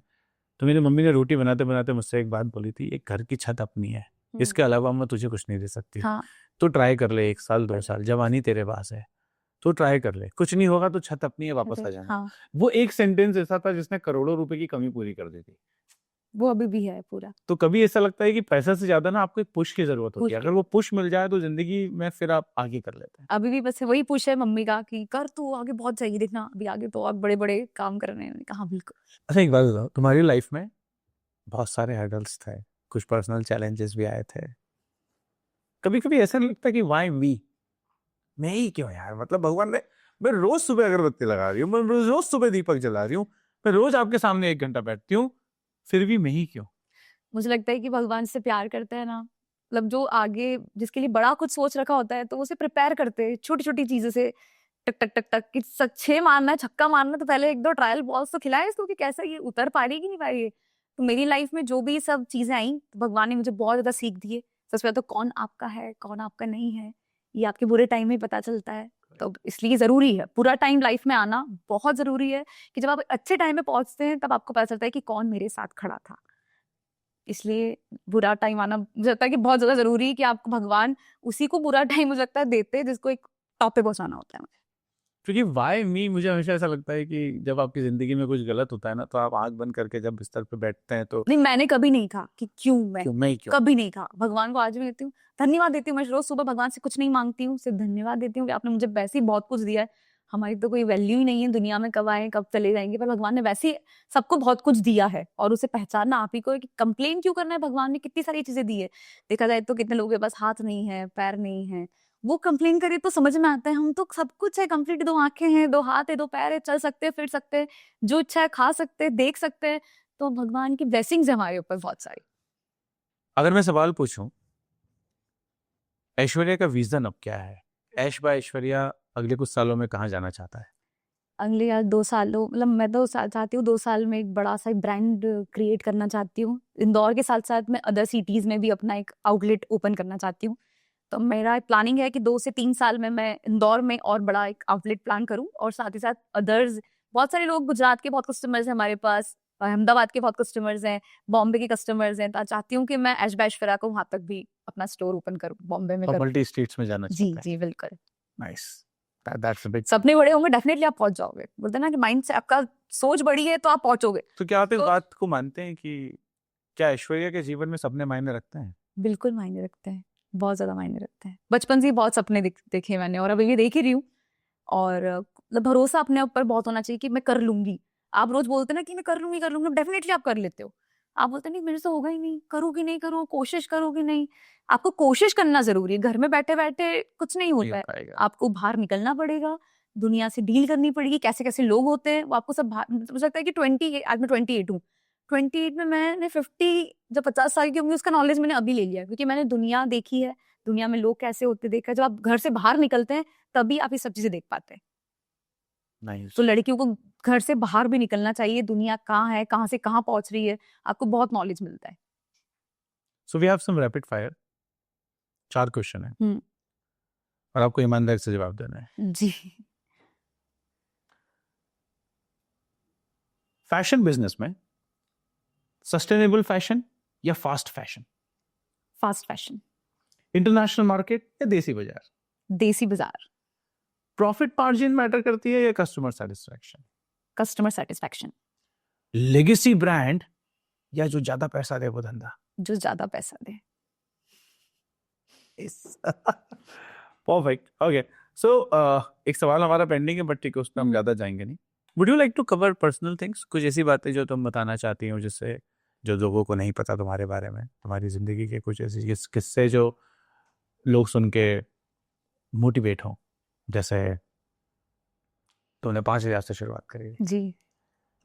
तो मेरी मम्मी ने रोटी बनाते बनाते मुझसे एक बात बोली थी, एक घर की छत अपनी है, इसके अलावा मैं तुझे कुछ नहीं दे सकती। हाँ। तो ट्राई कर ले, 1 साल 2 साल, जवानी तेरे पास है, तो ट्राई कर ले, कुछ नहीं होगा तो छत अपनी है, वापस आ जाना। हाँ। वो एक सेंटेंस ऐसा था जिसने करोड़ों रुपए की कमी पूरी कर दी थी। वो अभी भी है पूरा। तो कभी ऐसा लगता है कि पैसा से ज्यादा ना आपको एक पुश की जरूरत होती है, पुश अगर वो पुश मिल जाए तो जिंदगी में फिर आप आगे कर लेते हैं। अभी भी बस वही पुश है मम्मी का कि कर तू आगे बहुत चाहिए, देखना अभी आगे तो और बड़े बड़े काम करने हैं। मैंने कहा हाँ, बिल्कुल। अच्छा एक बात बताओ, तुम्हारी लाइफ में बहुत सारे हर्डल्स थे, कुछ पर्सनल चैलेंजेस भी आए थे, कभी कभी ऐसा नहीं लगता कि वाई मी, मैं ही क्यों यार, मतलब भगवान ने, मैं रोज सुबह अगरबत्ती लगा रही हूँ, मैं रोज सुबह दीपक जला रही हूँ, मैं रोज आपके सामने 1 घंटा बैठती हूँ, फिर भी मैं ही क्यों? मुझे लगता है कि भगवान से प्यार करते हैं ना, मतलब जो आगे जिसके लिए बड़ा कुछ सोच रखा होता है तो उसे प्रिपेयर करते हैं छोटी छोटी चीजों से, टक टक टक टक कि छक्के मारना है, छक्का मारना है, तो पहले 1-2 ट्रायल बॉल्स तो खिलाए इसको कि कैसा ये उतर पा रही है कि नहीं पा रही है। तो मेरी लाइफ में जो भी सब चीजें आई तो भगवान ने मुझे बहुत ज्यादा सीख दी है। सबसे पहले तो कौन आपका है कौन आपका नहीं है ये आपके बुरे टाइम में पता चलता है। तो इसलिए जरूरी है पूरा टाइम लाइफ में आना, बहुत जरूरी है कि जब आप अच्छे टाइम में पहुंचते हैं तब आपको पता चलता है कि कौन मेरे साथ खड़ा था। इसलिए बुरा टाइम आना मुझे लगता है कि बहुत ज्यादा जरूरी है कि आपको भगवान उसी को बुरा टाइम मुझे लगता है देते हैं जिसको एक टॉप पे पहुंचाना होता है। क्योंकि वाई मी, मुझे हमेशा ऐसा लगता है कि जब आपकी जिंदगी में कुछ गलत होता है ना, तो आप आंख बंद करके जब बिस्तर पे बैठते हैं तो नहीं, मैंने कभी नहीं कहा कि क्यों मैं ही क्यों? कभी नहीं कहा। भगवान को आज भी देती हूँ, धन्यवाद देती हूँ। मैं रोज सुबह भगवान से कुछ नहीं मांगती हूँ, सिर्फ धन्यवाद देती हूँ कि आपने मुझे वैसे ही बहुत कुछ दिया है। हमारी तो कोई वैल्यू ही नहीं है दुनिया में, कब आए कब चले जाएंगे, पर भगवान ने वैसे ही सबको बहुत कुछ दिया है और उसे पहचानना आप ही को है कि कंप्लेन क्यों करना है। भगवान ने कितनी सारी चीजें दी है, देखा जाए तो कितने लोगों के पास हाथ नहीं है पैर नहीं है, वो कंप्लेन करे तो समझ में आता है हम तो सब कुछ है कंप्लीट, 2 आंखें हैं 2 हाथ है 2 पैर है, चल सकते हैं फिर सकते हैं, जो इच्छा है खा सकते हैं देख सकते हैं। तो भगवान की ब्लेसिंग्स है हमारे ऊपर बहुत सारी। अगर मैं सवाल पूछूं, ऐश्वर्या का विजन अब क्या है? ऐश बाय ऐश्वर्या अगले कुछ सालों में कहाँ जाना चाहता है? अगले यार 2 सालों मतलब मैं तो चाहती हूँ 2 साल में एक बड़ा सा ब्रांड क्रिएट करना चाहती हूँ। इंदौर के साथ साथ मैं अदर सिटीज में भी अपना एक आउटलेट ओपन करना चाहती हूँ। तो मेरा प्लानिंग है कि 2 से 3 साल में मैं इंदौर में और बड़ा एक आउटलेट प्लान करूँ, और साथ ही साथ अदर्स बहुत सारे लोग, गुजरात के बहुत कस्टमर्स हैं हमारे पास, अहमदाबाद के बहुत कस्टमर्स हैं, बॉम्बे के कस्टमर्स हैं, तो चाहती हूँ कि मैं ऐश बाय ऐश्वर्या को वहां तक भी अपना स्टोर ओपन करूँ, बॉम्बे में और करूँ। मल्टी स्टेट्स में जाना जी चाहता है। जी बिल्कुल। Nice, that's a big. सपने बड़े होंगे डेफिनेटली आप पहुंच जाओगे, बोलते हैं ना कि माइंड से आपका सोच बड़ी है तो आप पहुंचोगे। तो क्या आप इस तो बात को मानते हैं कि क्या ऐश्वर्या के जीवन में सपने मायने रखते हैं? बिल्कुल मायने रखते हैं, बहुत ज्यादा मायने रखते हैं। बचपन से ही बहुत सपने देखे मैंने और अभी भी देख ही रही हूँ। और मतलब भरोसा अपने ऊपर बहुत होना चाहिए कि मैं कर लूंगी। आप रोज बोलते ना कि मैं कर लूंगी, डेफिनेटली आप कर लेते हो। आप बोलते नहीं मेरे से होगा ही नहीं, करूँ नहीं करूँ, कोशिश करूँ नहीं। आपको कोशिश करना जरूरी है, घर में बैठे बैठे कुछ नहीं होता है, आपको बाहर निकलना पड़ेगा, दुनिया से डील करनी पड़ेगी, कैसे कैसे लोग होते हैं वो आपको सब मुझे लगता है कि 20 आज मैं 28 हूँ, 28 में मैंने 50 जब 50 साल की होंगी उसका नॉलेज मैंने अभी ले लिया, क्योंकि मैंने दुनिया देखी है, दुनिया में लोग कैसे होते देखा है। जब आप घर से बाहर निकलते हैं तभी आप ये सब चीजें देख पाते हैं। Nice. तो लड़कियों को घर से बाहर भी निकलना चाहिए, दुनिया कहाँ है कहाँ से कहाँ पहुंच रही है, आपको बहुत नॉलेज मिलता है। So we have some rapid fire, 4 question है और आपको ईमानदारी से जवाब देना है। जी। फैशन बिजनेस में सस्टेनेबल फैशन या fast fashion, fast fashion, international market या देसी बाजार, देसी बाजार, प्रॉफिट मार्जिन मैटर करती है या customer satisfaction, customer satisfaction, legacy brand या जो ज्यादा पैसा दे वो धंधा? जो ज्यादा पैसा दे। Perfect, okay. सो एक सवाल हमारा पेंडिंग है बट ठीक है, उस पर हम ज्यादा जाएंगे नहीं। Would you like to cover personal things, कुछ ऐसी बातें जो तुम बताना चाहती हो जिससे जो लोगों को नहीं पता तुम्हारे बारे में, तुम्हारी जिंदगी के कुछ ऐसे किस्से जो लोग सुन के मोटिवेट हों, जैसे तुमने 5,000 से शुरुआत करी। जी,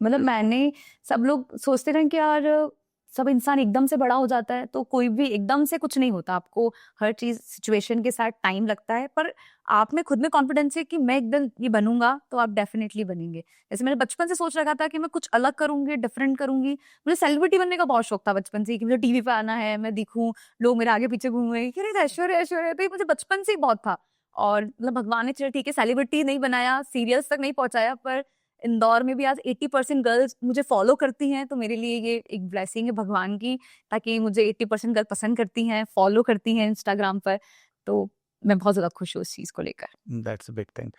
मतलब मैंने, सब लोग सोचते रहे कि यार सब इंसान एकदम से बड़ा हो जाता है, तो कोई भी एकदम से कुछ नहीं होता, आपको हर चीज सिचुएशन के साथ टाइम लगता है, पर आप में खुद में कॉन्फिडेंस है कि मैं एक दिन ये बनूंगा, तो आप डेफिनेटली बनेंगे। जैसे मैंने बचपन से सोच रखा था कि मैं कुछ अलग करूंगी, डिफरेंट करूंगी। मुझे सेलिब्रिटी बनने का बहुत शौक था बचपन से, कि मुझे टीवी पे आना है, मैं दिखूं, लोग मेरे आगे पीछे घूमे कि अरे ऐश्वर्या ऐश्वर्या, तो ये मुझे बचपन से ही बहुत था। और मतलब भगवान ने, चलो ठीक है, सेलिब्रिटी नहीं बनाया, सीरियल्स तक नहीं पहुंचाया, पर इंदौर में भी आज 80% गर्ल्स मुझे फॉलो करती हैं, तो मेरे लिए ये एक ब्लेसिंग है भगवान की, ताकि मुझे 80% गर्ल पसंद करती हैं, फॉलो करती हैं इंस्टाग्राम पर। तो मैं बहुत ज्यादा खुश हूँ उस चीज को लेकर। That's a big thing.